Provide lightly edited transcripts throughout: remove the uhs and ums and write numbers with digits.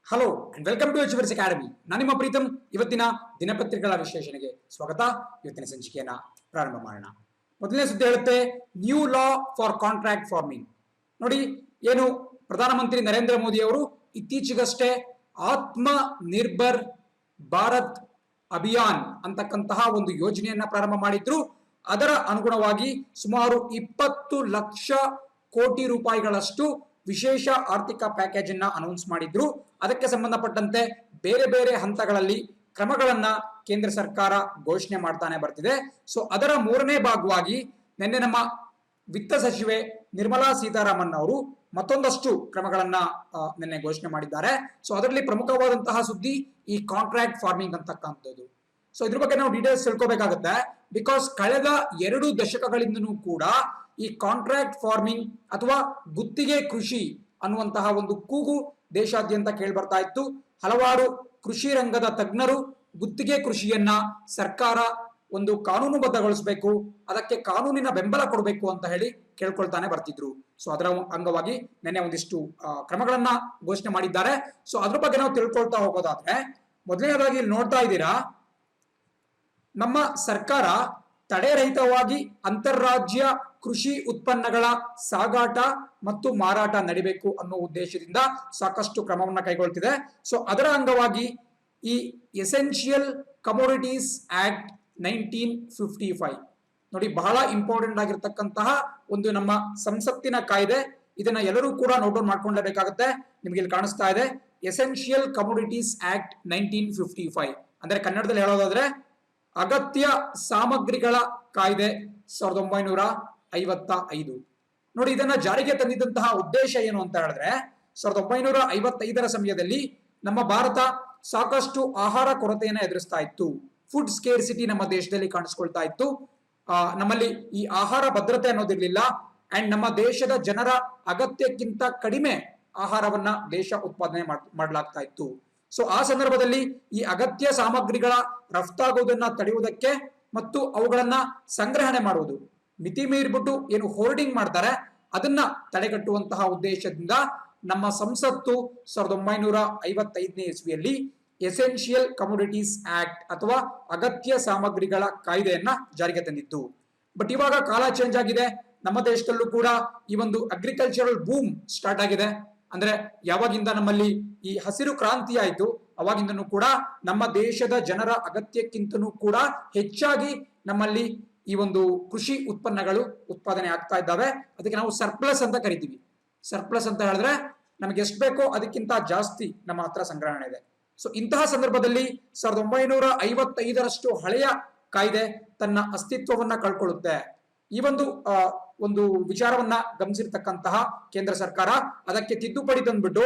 Hello and welcome to H academy. ನಾನು ನಿಮ್ಮ ಪ್ರೀತಮ್. ಇವತ್ತಿನ ದಿನಪತ್ರಿಕೆಗಳ ವಿಶ್ಲೇಷಣೆಗೆ ಸ್ವಾಗತ. ಇವತ್ತಿನ ಸಂಚಿಕೆಯನ್ನ ಪ್ರಾರಂಭ ಮಾಡೋಣ. ಮೊದಲನೇ ಸುದ್ದಿ ಹೇಳುತ್ತೆ, new law for contract farming. ನೋಡಿ, ಏನು ಪ್ರಧಾನಮಂತ್ರಿ ನರೇಂದ್ರ ಮೋದಿ ಅವರು ಇತ್ತೀಚೆಗಷ್ಟೇ ಆತ್ಮ ನಿರ್ಭರ್ ಭಾರತ್ ಅಭಿಯಾನ್ ಅಂತಕ್ಕಂತಹ ಒಂದು ಯೋಜನೆಯನ್ನ ಪ್ರಾರಂಭ ಮಾಡಿದ್ರು. ಅದರ ಅನುಗುಣವಾಗಿ ಸುಮಾರು 20 ಲಕ್ಷ ಕೋಟಿ ರೂಪಾಯಿಗಳಷ್ಟು ವಿಶೇಷ ಆರ್ಥಿಕ ಪ್ಯಾಕೇಜ್ ಅನ್ನ ಅನೌನ್ಸ್ ಮಾಡಿದ್ರು. ಅದಕ್ಕೆ ಸಂಬಂಧಪಟ್ಟಂತೆ ಬೇರೆ ಬೇರೆ ಹಂತಗಳಲ್ಲಿ ಕ್ರಮಗಳನ್ನ ಕೇಂದ್ರ ಸರ್ಕಾರ ಘೋಷಣೆ ಮಾಡ್ತಾನೆ ಬರ್ತಿದೆ. ಸೊ ಅದರ ಮೂರನೇ ಭಾಗವಾಗಿ ನಿನ್ನೆ ನಮ್ಮ ವಿತ್ತ ಸಚಿವೆ ನಿರ್ಮಲಾ ಸೀತಾರಾಮನ್ ಅವರು ಮತ್ತೊಂದಷ್ಟು ಕ್ರಮಗಳನ್ನ ನಿನ್ನೆ ಘೋಷಣೆ ಮಾಡಿದ್ದಾರೆ. ಸೊ ಅದರಲ್ಲಿ ಪ್ರಮುಖವಾದಂತಹ ಸುದ್ದಿ ಈ ಕಾಂಟ್ರಾಕ್ಟ್ ಫಾರ್ಮಿಂಗ್ ಅಂತಕ್ಕಂಥದ್ದು. ಸೊ ಇದ್ರ ಬಗ್ಗೆ ನಾವು ಡೀಟೇಲ್ಸ್ ತಿಳ್ಕೋಬೇಕಾಗುತ್ತೆ. ಬಿಕಾಸ್ ಕಳೆದ 2 ದಶಕಗಳಿಂದನೂ ಕೂಡ ಈ ಕಾಂಟ್ರಾಕ್ಟ್ ಫಾರ್ಮಿಂಗ್ ಅಥವಾ ಗುತ್ತಿಗೆ ಕೃಷಿ ಅನ್ನುವಂತಹ ಒಂದು ಕೂಗು ದೇಶಾದ್ಯಂತ ಕೇಳಿ ಬರ್ತಾ ಇತ್ತು. ಹಲವಾರು ಕೃಷಿ ರಂಗದ ತಜ್ಞರು ಗುತ್ತಿಗೆ ಕೃಷಿಯನ್ನ ಸರ್ಕಾರ ಒಂದು ಕಾನೂನುಬದ್ಧಗೊಳಿಸಬೇಕು, ಅದಕ್ಕೆ ಕಾನೂನಿನ ಬೆಂಬಲ ಕೊಡಬೇಕು ಅಂತ ಹೇಳಿ ಕೇಳ್ಕೊಳ್ತಾನೆ ಬರ್ತಿದ್ರು. ಸೊ ಅದರ ಅಂಗವಾಗಿ ನಿನ್ನೆ ಒಂದಿಷ್ಟು ಕ್ರಮಗಳನ್ನ ಘೋಷಣೆ ಮಾಡಿದ್ದಾರೆ. ಸೊ ಅದ್ರ ಬಗ್ಗೆ ನಾವು ತಿಳ್ಕೊಳ್ತಾ ಹೋಗೋದಾದ್ರೆ, ಮೊದಲನೇದಾಗಿ ಇಲ್ಲಿ ನೋಡ್ತಾ ಇದ್ದೀರಾ, ನಮ್ಮ ಸರ್ಕಾರ ತಡೆರಹಿತವಾಗಿ ಅಂತಾರಾಜ್ಯ ಕೃಷಿ ಉತ್ಪನ್ನಗಳ ಸಾಗಾಟ ಮತ್ತು ಮಾರಾಟ ನಡಿಬೇಕು ಅನ್ನೋ ಉದ್ದೇಶದಿಂದ ಸಾಕಷ್ಟು ಕ್ರಮವನ್ನು ಕೈಗೊಳ್ತಿದೆ. ಸೊ ಅದರ ಅಂಗವಾಗಿ ಈ ಎಸೆನ್ಷಿಯಲ್ ಕಮೋಡಿಟೀಸ್ ಆಕ್ಟ್ 1955 ನೋಡಿ, ಬಹಳ ಇಂಪಾರ್ಟೆಂಟ್ ಆಗಿರ್ತಕ್ಕಂತಹ ಒಂದು ನಮ್ಮ ಸಂಸತ್ತಿನ ಕಾಯ್ದೆ. ಇದನ್ನ ಎಲ್ಲರೂ ಕೂಡ ನೋಟ್ ಡೌನ್ ಮಾಡ್ಕೊಳ್ಳಬೇಕಾಗುತ್ತೆ. ನಿಮ್ಗೆ ಇಲ್ಲಿ ಕಾಣಿಸ್ತಾ ಇದೆ, ಎಸೆನ್ಷಿಯಲ್ ಕಮೋಡಿಟೀಸ್ ಆಕ್ಟ್ 1955 ಅಂದ್ರೆ ಕನ್ನಡದಲ್ಲಿ ಹೇಳೋದಾದ್ರೆ ಅಗತ್ಯ ಸಾಮಗ್ರಿಗಳ ಕಾಯ್ದೆ 1955. ನೋಡಿ, ಇದನ್ನ ಜಾರಿಗೆ ತಂದಿದ್ದಂತಹ ಉದ್ದೇಶ ಏನು ಅಂತ ಹೇಳಿದ್ರೆ, 1955ರ ಸಮಯದಲ್ಲಿ ನಮ್ಮ ಭಾರತ ಸಾಕಷ್ಟು ಆಹಾರ ಕೊರತೆಯನ್ನು ಎದುರಿಸ್ತಾ ಇತ್ತು. ಫುಡ್ ಸ್ಕೇರ್ಸಿಟಿ ನಮ್ಮ ದೇಶದಲ್ಲಿ ಕಾಣಿಸ್ಕೊಳ್ತಾ ಇತ್ತು. ನಮ್ಮಲ್ಲಿ ಈ ಆಹಾರ ಭದ್ರತೆ ಅನ್ನೋದಿರ್ಲಿಲ್ಲ. ಅಂಡ್ ನಮ್ಮ ದೇಶದ ಜನರ ಅಗತ್ಯಕ್ಕಿಂತ ಕಡಿಮೆ ಆಹಾರವನ್ನ ದೇಶ ಉತ್ಪಾದನೆ ಮಾಡಲಾಗ್ತಾ ಇತ್ತು. ಸೊ ಆ ಸಂದರ್ಭದಲ್ಲಿ ಈ ಅಗತ್ಯ ಸಾಮಗ್ರಿಗಳ ರಫ್ತಾಗುವುದನ್ನ ತಡೆಯುವುದಕ್ಕೆ ಮತ್ತು ಅವುಗಳನ್ನ ಸಂಗ್ರಹಣೆ ಮಾಡುವುದು, ಮಿತಿ ಮೀರಿಬಿಟ್ಟು ಏನು ಹೋರ್ಡಿಂಗ್ ಮಾಡ್ತಾರೆ ಅದನ್ನ ತಡೆಗಟ್ಟುವಂತಹ ಉದ್ದೇಶದಿಂದ ನಮ್ಮ ಸಂಸತ್ತು 1955ನೇ ಇಸ್ವಿಯಲ್ಲಿ ಎಸೆನ್ಷಿಯಲ್ ಕಮೋಡಿಟೀಸ್ ಆಕ್ಟ್ ಅಥವಾ ಅಗತ್ಯ ಸಾಮಗ್ರಿಗಳ ಕಾಯ್ದೆಯನ್ನ ಜಾರಿಗೆ ತಂದಿತ್ತು. ಬಟ್ ಇವಾಗ ಕಾಲ ಚೇಂಜ್ ಆಗಿದೆ. ನಮ್ಮ ದೇಶದಲ್ಲೂ ಕೂಡ ಈ ಒಂದು ಅಗ್ರಿಕಲ್ಚರಲ್ ಬೂಮ್ ಸ್ಟಾರ್ಟ್ ಆಗಿದೆ. ಅಂದ್ರೆ ಯಾವಾಗಿಂದ ನಮ್ಮಲ್ಲಿ ಈ ಹಸಿರು ಕ್ರಾಂತಿ ಆಯ್ತು, ಅವಾಗಿಂದನೂ ಕೂಡ ನಮ್ಮ ದೇಶದ ಜನರ ಅಗತ್ಯಕ್ಕಿಂತನೂ ಕೂಡ ಹೆಚ್ಚಾಗಿ ನಮ್ಮಲ್ಲಿ ಈ ಒಂದು ಕೃಷಿ ಉತ್ಪನ್ನಗಳು ಉತ್ಪಾದನೆ ಆಗ್ತಾ ಇದ್ದಾವೆ. ಅದಕ್ಕೆ ನಾವು ಸರ್ಪ್ಲಸ್ ಅಂತ ಕರಿತೀವಿ. ಸರ್ಪ್ಲಸ್ ಅಂತ ಹೇಳಿದ್ರೆ ನಮಗೆ ಎಷ್ಟು ಬೇಕೋ ಅದಕ್ಕಿಂತ ಜಾಸ್ತಿ ನಮ್ಮ ಹತ್ರ ಸಂಗ್ರಹಣೆ ಇದೆ. ಸೊ ಇಂತಹ ಸಂದರ್ಭದಲ್ಲಿ 1955ರಷ್ಟು ಹಳೆಯ ಕಾಯ್ದೆ ತನ್ನ ಅಸ್ತಿತ್ವವನ್ನ ಕಳ್ಕೊಳ್ಳುತ್ತೆ. ಈ ಒಂದು ವಿಚಾರವನ್ನ ಗಮನಿಸಿರ್ತಕ್ಕಂತಹ ಕೇಂದ್ರ ಸರ್ಕಾರ ಅದಕ್ಕೆ ತಿದ್ದುಪಡಿ ತಂದ್ಬಿಟ್ಟು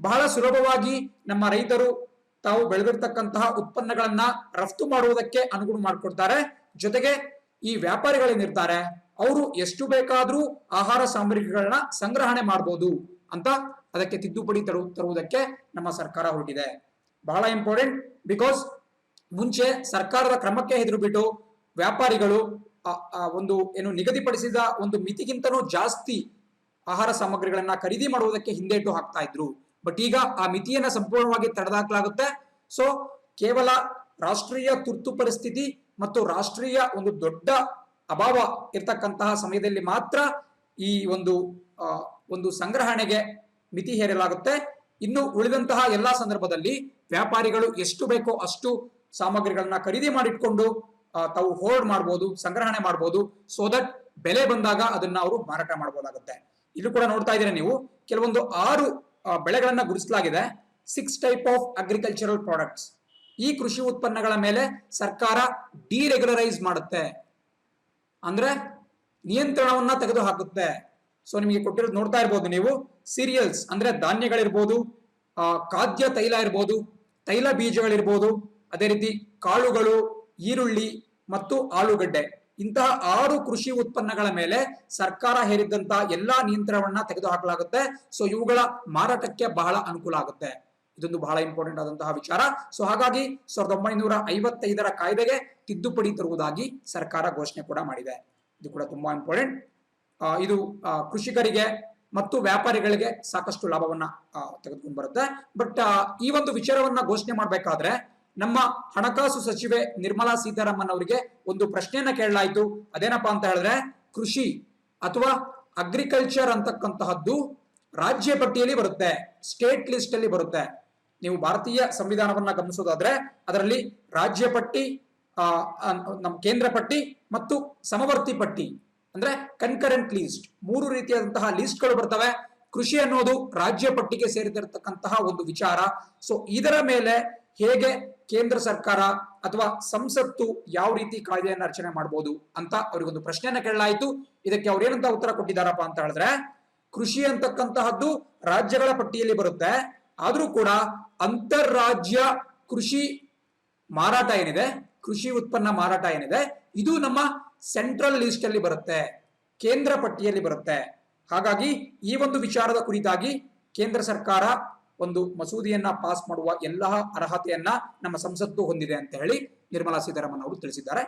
ಬಹಳ ಸುಲಭವಾಗಿ ನಮ್ಮ ರೈತರು ತಾವು ಬೆಳೆದಿರ್ತಕ್ಕಂತಹ ಉತ್ಪನ್ನಗಳನ್ನ ರಫ್ತು ಮಾಡುವುದಕ್ಕೆ ಅನುಗುಣ ಮಾಡಿಕೊಡ್ತಾರೆ. ಜೊತೆಗೆ ಈ ವ್ಯಾಪಾರಿಗಳೇನಿರ್ತಾರೆ ಅವರು ಎಷ್ಟು ಬೇಕಾದ್ರೂ ಆಹಾರ ಸಾಮಗ್ರಿಗಳನ್ನ ಸಂಗ್ರಹಣೆ ಮಾಡಬಹುದು ಅಂತ ಅದಕ್ಕೆ ತಿದ್ದುಪಡಿ ತರುವುದಕ್ಕೆ ನಮ್ಮ ಸರ್ಕಾರ ಹೊರಟಿದೆ. ಬಹಳ ಇಂಪಾರ್ಟೆಂಟ್. ಬಿಕಾಸ್ ಮುಂಚೆ ಸರ್ಕಾರದ ಕ್ರಮಕ್ಕೆ ಹೆದರು ಬಿಟ್ಟು ವ್ಯಾಪಾರಿಗಳು ಒಂದು ಏನು ನಿಗದಿಪಡಿಸಿದ ಒಂದು ಮಿತಿಗಿಂತನೂ ಜಾಸ್ತಿ ಆಹಾರ ಸಾಮಗ್ರಿಗಳನ್ನ ಖರೀದಿ ಮಾಡುವುದಕ್ಕೆ ಹಿಂದೇಟು ಹಾಕ್ತಾ ಇದ್ರು. ಬಟ್ ಈಗ ಆ ಮಿತಿಯನ್ನ ಸಂಪೂರ್ಣವಾಗಿ ತಡೆದಾಕಲಾಗುತ್ತೆ. ಸೊ ಕೇವಲ ರಾಷ್ಟ್ರೀಯ ತುರ್ತು ಪರಿಸ್ಥಿತಿ ಮತ್ತು ರಾಷ್ಟ್ರೀಯ ಒಂದು ದೊಡ್ಡ ಅಭಾವ ಇರ್ತಕ್ಕಂತಹ ಸಮಯದಲ್ಲಿ ಮಾತ್ರ ಈ ಒಂದು ಸಂಗ್ರಹಣೆಗೆ ಮಿತಿ ಹೇರಲಾಗುತ್ತೆ. ಇನ್ನು ಉಳಿದಂತಹ ಎಲ್ಲಾ ಸಂದರ್ಭದಲ್ಲಿ ವ್ಯಾಪಾರಿಗಳು ಎಷ್ಟು ಬೇಕೋ ಅಷ್ಟು ಸಾಮಗ್ರಿಗಳನ್ನ ಖರೀದಿ ಮಾಡಿಟ್ಕೊಂಡು ತಾವು ಹೋಲ್ಡ್ ಮಾಡಬಹುದು, ಸಂಗ್ರಹಣೆ ಮಾಡಬಹುದು. ಸೋ ದಟ್ ಬೆಲೆ ಬಂದಾಗ ಅದನ್ನ ಅವರು ಮಾರಾಟ ಮಾಡಬಹುದಾಗುತ್ತೆ. ಇಲ್ಲೂ ಕೂಡ ನೋಡ್ತಾ ಇದ್ದೀರಾ ನೀವು, ಕೆಲವೊಂದು 6 ಬೆಳೆಗಳನ್ನ ಗುರುತಿಸಲಾಗಿದೆ. 6 ಟೈಪ್ ಆಫ್ ಅಗ್ರಿಕಲ್ಚರಲ್ ಪ್ರಾಡಕ್ಟ್ಸ್. ಈ ಕೃಷಿ ಉತ್ಪನ್ನಗಳ ಮೇಲೆ ಸರ್ಕಾರ ಡಿರೆಗ್ಯುಲರೈಸ್ ಮಾಡುತ್ತೆ, ಅಂದ್ರೆ ನಿಯಂತ್ರಣವನ್ನ ತೆಗೆದು ಹಾಕುತ್ತೆ. ಸೊ ನಿಮಗೆ ಕೊಟ್ಟಿರೋದು ನೋಡ್ತಾ ಇರ್ಬೋದು ನೀವು, ಸೀರಿಯಲ್ಸ್ ಅಂದ್ರೆ ಧಾನ್ಯಗಳಿರ್ಬೋದು, ಖಾದ್ಯ ತೈಲ ಇರ್ಬೋದು, ತೈಲ ಬೀಜಗಳಿರ್ಬೋದು, ಅದೇ ರೀತಿ ಕಾಳುಗಳು, ಈರುಳ್ಳಿ ಮತ್ತು ಆಲೂಗಡ್ಡೆ, ಇಂತಹ 6 ಕೃಷಿ ಉತ್ಪನ್ನಗಳ ಮೇಲೆ ಸರ್ಕಾರ ಹೇರಿದ್ದಂತಹ ಎಲ್ಲಾ ನಿಯಂತ್ರಣವನ್ನ ತೆಗೆದುಹಾಕಲಾಗುತ್ತೆ. ಸೊ ಇವುಗಳ ಮಾರಾಟಕ್ಕೆ ಬಹಳ ಅನುಕೂಲ ಆಗುತ್ತೆ. ಇದೊಂದು ಬಹಳ ಇಂಪಾರ್ಟೆಂಟ್ ಆದಂತಹ ವಿಚಾರ. ಸೊ ಹಾಗಾಗಿ 1955ರ ಕಾಯ್ದೆಗೆ ತಿದ್ದುಪಡಿ ತರುವುದಾಗಿ ಸರ್ಕಾರ ಘೋಷಣೆ ಕೂಡ ಮಾಡಿದೆ. ಇದು ಕೂಡ ತುಂಬಾ ಇಂಪಾರ್ಟೆಂಟ್. ಇದು ಕೃಷಿಕರಿಗೆ ಮತ್ತು ವ್ಯಾಪಾರಿಗಳಿಗೆ ಸಾಕಷ್ಟು ಲಾಭವನ್ನ ತೆಗೆದುಕೊಂಡು ಬರುತ್ತೆ. ಬಟ್ ಈ ಒಂದು ವಿಚಾರವನ್ನ ಘೋಷಣೆ ಮಾಡಬೇಕಾದ್ರೆ ನಮ್ಮ ಹಣಕಾಸು ಸಚಿವೆ ನಿರ್ಮಲಾ ಸೀತಾರಾಮನ್ ಅವರಿಗೆ ಒಂದು ಪ್ರಶ್ನೆಯನ್ನ ಕೇಳಲಾಯಿತು. ಅದೇನಪ್ಪಾ ಅಂತ ಹೇಳಿದ್ರೆ, ಕೃಷಿ ಅಥವಾ ಅಗ್ರಿಕಲ್ಚರ್ ಅಂತಕ್ಕಂತಹದ್ದು ರಾಜ್ಯ ಪಟ್ಟಿಯಲ್ಲಿ ಬರುತ್ತೆ, ಸ್ಟೇಟ್ ಲಿಸ್ಟ್ ಅಲ್ಲಿ ಬರುತ್ತೆ. ನೀವು ಭಾರತೀಯ ಸಂವಿಧಾನವನ್ನ ಗಮನಿಸೋದಾದ್ರೆ ಅದರಲ್ಲಿ ರಾಜ್ಯ ಪಟ್ಟಿ, ನಮ್ಮ ಕೇಂದ್ರ ಪಟ್ಟಿ ಮತ್ತು ಸಮವರ್ತಿ ಪಟ್ಟಿ ಅಂದ್ರೆ ಕನ್ಕರೆಂಟ್ ಲಿಸ್ಟ್, ಮೂರು ರೀತಿಯಾದಂತಹ ಲಿಸ್ಟ್ಗಳು ಬರ್ತವೆ. ಕೃಷಿ ಅನ್ನೋದು ರಾಜ್ಯ ಪಟ್ಟಿಗೆ ಸೇರಿದಿರತಕ್ಕಂತಹ ಒಂದು ವಿಚಾರ. ಸೊ ಇದರ ಮೇಲೆ ಹೇಗೆ ಕೇಂದ್ರ ಸರ್ಕಾರ ಅಥವಾ ಸಂಸತ್ತು ಯಾವ ರೀತಿ ಕಾಯ್ದೆಯನ್ನ ರಚನೆ ಮಾಡಬಹುದು ಅಂತ ಅವರಿಗೊಂದು ಪ್ರಶ್ನೆಯನ್ನ ಕೇಳಲಾಯಿತು. ಇದಕ್ಕೆ ಅವ್ರು ಏನಂತ ಉತ್ತರ ಕೊಟ್ಟಿದ್ದಾರಪ್ಪ ಅಂತ ಹೇಳಿದ್ರೆ, ಕೃಷಿ ಅಂತಕ್ಕಂತಹದ್ದು ರಾಜ್ಯಗಳ ಪಟ್ಟಿಯಲ್ಲಿ ಬರುತ್ತೆ, ಆದ್ರೂ ಕೂಡ ಅಂತಾರಾಜ್ಯ ಕೃಷಿ ಮಾರಾಟ ಏನಿದೆ, ಕೃಷಿ ಉತ್ಪನ್ನ ಮಾರಾಟ ಏನಿದೆ, ಇದು ನಮ್ಮ ಸೆಂಟ್ರಲ್ ಲಿಸ್ಟ್ ಅಲ್ಲಿ ಬರುತ್ತೆ, ಕೇಂದ್ರ ಪಟ್ಟಿಯಲ್ಲಿ ಬರುತ್ತೆ. ಹಾಗಾಗಿ ಈ ಒಂದು ವಿಚಾರದ ಕುರಿತಾಗಿ ಕೇಂದ್ರ ಸರ್ಕಾರ ಒಂದು ಮಸೂದೆಯನ್ನ ಪಾಸ್ ಮಾಡುವ ಎಲ್ಲ ಅರ್ಹತೆಯನ್ನ ನಮ್ಮ ಸಂಸತ್ತು ಹೊಂದಿದೆ ಅಂತ ಹೇಳಿ ನಿರ್ಮಲಾ ಸೀತಾರಾಮನ್ ಅವರು ತಿಳಿಸಿದ್ದಾರೆ.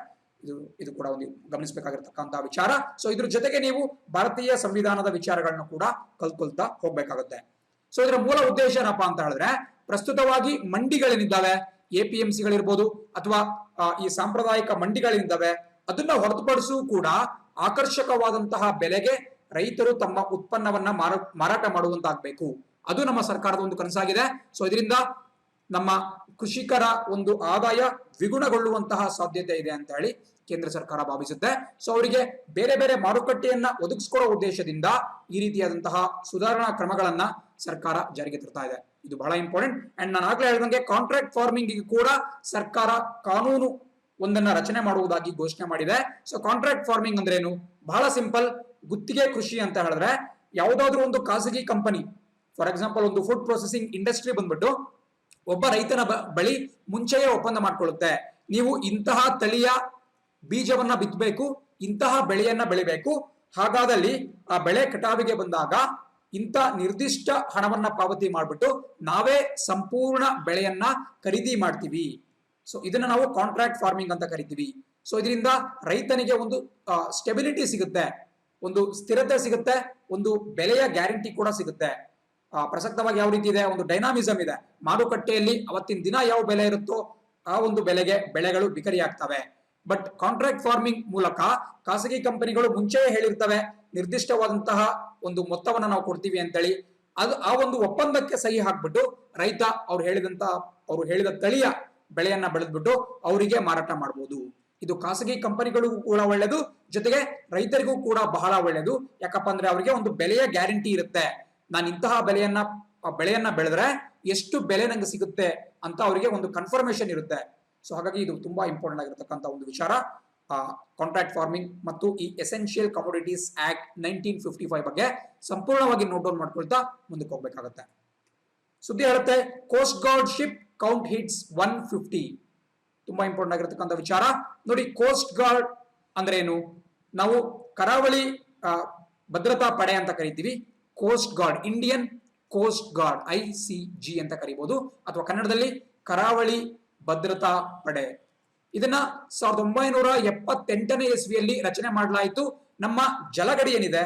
ಇದು ಕೂಡ ಒಂದು ಗಮನಿಸಬೇಕಾಗಿರ್ತಕ್ಕಂತಹ ವಿಚಾರ. ಸೊ ಇದ್ರ ಜೊತೆಗೆ ನೀವು ಭಾರತೀಯ ಸಂವಿಧಾನದ ವಿಚಾರಗಳನ್ನು ಕೂಡ ಕಲ್ತ್ಕೊಳ್ತಾ ಹೋಗ್ಬೇಕಾಗುತ್ತೆ. ಸೊ ಇದರ ಮೂಲ ಉದ್ದೇಶ ಏನಪ್ಪಾ ಅಂತ ಹೇಳಿದ್ರೆ, ಪ್ರಸ್ತುತವಾಗಿ ಮಂಡಿಗಳೇನಿದ್ದಾವೆ, APMCಗಳಿರ್ಬೋದು ಅಥವಾ ಈ ಸಾಂಪ್ರದಾಯಿಕ ಮಂಡಿಗಳೇನಿದ್ದಾವೆ, ಅದನ್ನ ಹೊರತುಪಡಿಸೂ ಕೂಡ ಆಕರ್ಷಕವಾದಂತಹ ಬೆಲೆಗೆ ರೈತರು ತಮ್ಮ ಉತ್ಪನ್ನವನ್ನ ಮಾರಾಟ ಮಾಡುವಂತಾಗಬೇಕು. ಅದು ನಮ್ಮ ಸರ್ಕಾರದ ಒಂದು ಕನಸಾಗಿದೆ. ಸೊ ಇದರಿಂದ ನಮ್ಮ ಕೃಷಿಕರ ಒಂದು ಆದಾಯ ದ್ವಿಗುಣಗೊಳ್ಳುವಂತಹ ಸಾಧ್ಯತೆ ಇದೆ ಅಂತ ಹೇಳಿ ಕೇಂದ್ರ ಸರ್ಕಾರ ಭಾವಿಸುತ್ತೆ. ಸೊ ಅವರಿಗೆ ಬೇರೆ ಬೇರೆ ಮಾರುಕಟ್ಟೆಯನ್ನ ಒದಗಿಸಿಕೊಡೋ ಉದ್ದೇಶದಿಂದ ಈ ರೀತಿಯಾದಂತಹ ಸುಧಾರಣಾ ಕ್ರಮಗಳನ್ನ ಸರ್ಕಾರ ಜಾರಿಗೆ ತರ್ತಾ ಇದೆ. ಇದು ಬಹಳ ಇಂಪಾರ್ಟೆಂಟ್. ಅಂಡ್ ನಾನು ಆಗ್ಲೇ ಹೇಳಿದಂಗೆ ಕಾಂಟ್ರಾಕ್ಟ್ ಫಾರ್ಮಿಂಗ್ ಕೂಡ ಸರ್ಕಾರ ಕಾನೂನು ಒಂದನ್ನ ರಚನೆ ಮಾಡುವುದಾಗಿ ಘೋಷಣೆ ಮಾಡಿದೆ. ಸೊ ಕಾಂಟ್ರಾಕ್ಟ್ ಫಾರ್ಮಿಂಗ್ ಅಂದ್ರೆ ಏನು? ಬಹಳ ಸಿಂಪಲ್. ಗುತ್ತಿಗೆ ಕೃಷಿ ಅಂತ ಹೇಳಿದ್ರೆ, ಯಾವುದಾದ್ರೂ ಒಂದು ಖಾಸಗಿ ಕಂಪನಿ, ಫಾರ್ ಎಕ್ಸಾಂಪಲ್ ಒಂದು ಫುಡ್ ಪ್ರೊಸೆಸಿಂಗ್ ಇಂಡಸ್ಟ್ರಿ ಬಂದ್ಬಿಟ್ಟು ಒಬ್ಬ ರೈತನ ಬಳಿ ಮುಂಚೆಯೇ ಒಪ್ಪಂದ ಮಾಡ್ಕೊಳ್ಳುತ್ತೆ, ನೀವು ಇಂತಹ ತಳಿಯ ಬೀಜವನ್ನ ಬಿತ್ತಬೇಕು, ಇಂತಹ ಬೆಳೆಯನ್ನ ಬೆಳಿಬೇಕು, ಹಾಗಾದಲ್ಲಿ ಆ ಬೆಳೆ ಕಟಾವಿಗೆ ಬಂದಾಗ ಇಂಥ ನಿರ್ದಿಷ್ಟ ಹಣವನ್ನ ಪಾವತಿ ಮಾಡಿಬಿಟ್ಟು ನಾವೇ ಸಂಪೂರ್ಣ ಬೆಳೆಯನ್ನ ಖರೀದಿ ಮಾಡ್ತೀವಿ. ಸೊ ಇದನ್ನ ನಾವು ಕಾಂಟ್ರಾಕ್ಟ್ ಫಾರ್ಮಿಂಗ್ ಅಂತ ಕರಿತೀವಿ. ಸೊ ಇದರಿಂದ ರೈತನಿಗೆ ಒಂದು ಸ್ಟೆಬಿಲಿಟಿ ಸಿಗುತ್ತೆ, ಒಂದು ಸ್ಥಿರತೆ ಸಿಗುತ್ತೆ, ಒಂದು ಬೆಲೆಯ ಗ್ಯಾರಂಟಿ ಕೂಡ ಸಿಗುತ್ತೆ. ಪ್ರಸಕ್ತವಾಗಿ ಯಾವ ರೀತಿ ಇದೆ, ಒಂದು ಡೈನಾಮಿಸಮ್ ಇದೆ. ಮಾರುಕಟ್ಟೆಯಲ್ಲಿ ಅವತ್ತಿನ ದಿನ ಯಾವ ಬೆಲೆ ಇರುತ್ತೋ ಆ ಒಂದು ಬೆಲೆಗೆ ಬೆಳೆಗಳು ಬಿಕರಿ ಆಗ್ತವೆ. ಬಟ್ ಕಾಂಟ್ರಾಕ್ಟ್ ಫಾರ್ಮಿಂಗ್ ಮೂಲಕ ಖಾಸಗಿ ಕಂಪನಿಗಳು ಮುಂಚೆಯೇ ಹೇಳಿರ್ತವೆ ನಿರ್ದಿಷ್ಟವಾದಂತಹ ಒಂದು ಮೊತ್ತವನ್ನ ನಾವು ಕೊಡ್ತೀವಿ ಅಂತೇಳಿ. ಆ ಒಂದು ಒಪ್ಪಂದಕ್ಕೆ ಸಹಿ ಹಾಕ್ಬಿಟ್ಟು ರೈತ ಅವ್ರು ಹೇಳಿದ ತಳಿಯ ಬೆಳೆಯನ್ನ ಬೆಳೆದ್ಬಿಟ್ಟು ಅವರಿಗೆ ಮಾರಾಟ ಮಾಡಬಹುದು. ಇದು ಖಾಸಗಿ ಕಂಪನಿಗಳಿಗೂ ಕೂಡ ಒಳ್ಳೆಯದು, ಜೊತೆಗೆ ರೈತರಿಗೂ ಕೂಡ ಬಹಳ ಒಳ್ಳೆಯದು. ಯಾಕಪ್ಪ ಅಂದ್ರೆ ಅವರಿಗೆ ಒಂದು ಬೆಲೆಯ ಗ್ಯಾರಂಟಿ ಇರುತ್ತೆ. ನಾನು ಇಂತಹ ಬೆಳೆಯನ್ನ ಬೆಳೆದ್ರೆ ಎಷ್ಟು ಬೆಲೆ ನಂಗೆ ಸಿಗುತ್ತೆ ಅಂತ ಅವರಿಗೆ ಒಂದು ಕನ್ಫರ್ಮೇಶನ್ ಇರುತ್ತೆ. ಸೊ ಹಾಗಾಗಿ ಇದು ತುಂಬಾ ಇಂಪಾರ್ಟೆಂಟ್ ಆಗಿರತಕ್ಕಂತ ಒಂದು ವಿಚಾರ. ಕಾಂಟ್ರಾಕ್ಟ್ ಫಾರ್ಮಿಂಗ್ ಮತ್ತು ಈ ಎಸೆನ್ಷಿಯಲ್ ಕಮೋಡಿಟೀಸ್ ಆಕ್ಟ್ 1955 ಬಗ್ಗೆ ಸಂಪೂರ್ಣವಾಗಿ ನೋಟ್ ಡೌನ್ ಮಾಡ್ಕೊಳ್ತಾ ಮುಂದಕ್ಕೆ ಹೋಗ್ಬೇಕಾಗತ್ತೆ. ಸುದ್ದಿ ಹೇಳುತ್ತೆ, coast guard ship count hits 150. ತುಂಬಾ ಇಂಪಾರ್ಟೆಂಟ್ ಆಗಿರತಕ್ಕಂಥ ವಿಚಾರ. ನೋಡಿ, ಕೋಸ್ಟ್ ಗಾರ್ಡ್ ಅಂದ್ರೆ ಏನು? ನಾವು ಕರಾವಳಿ ಭದ್ರತಾ ಪಡೆ ಅಂತ ಕರಿತೀವಿ. Coast guard, Indian coast guard, ICG ಅಂತ ಕರಿಬಹುದು, ಅಥವಾ ಕನ್ನಡದಲ್ಲಿ ಕರಾವಳಿ ಭದ್ರತಾ ಪಡೆ. ಇದನ್ನ 1978ನೇ ಇಸ್ವಿಯಲ್ಲಿ ರಚನೆ ಮಾಡಲಾಯಿತು. ನಮ್ಮ ಜಲಗಡಿ ಏನಿದೆ,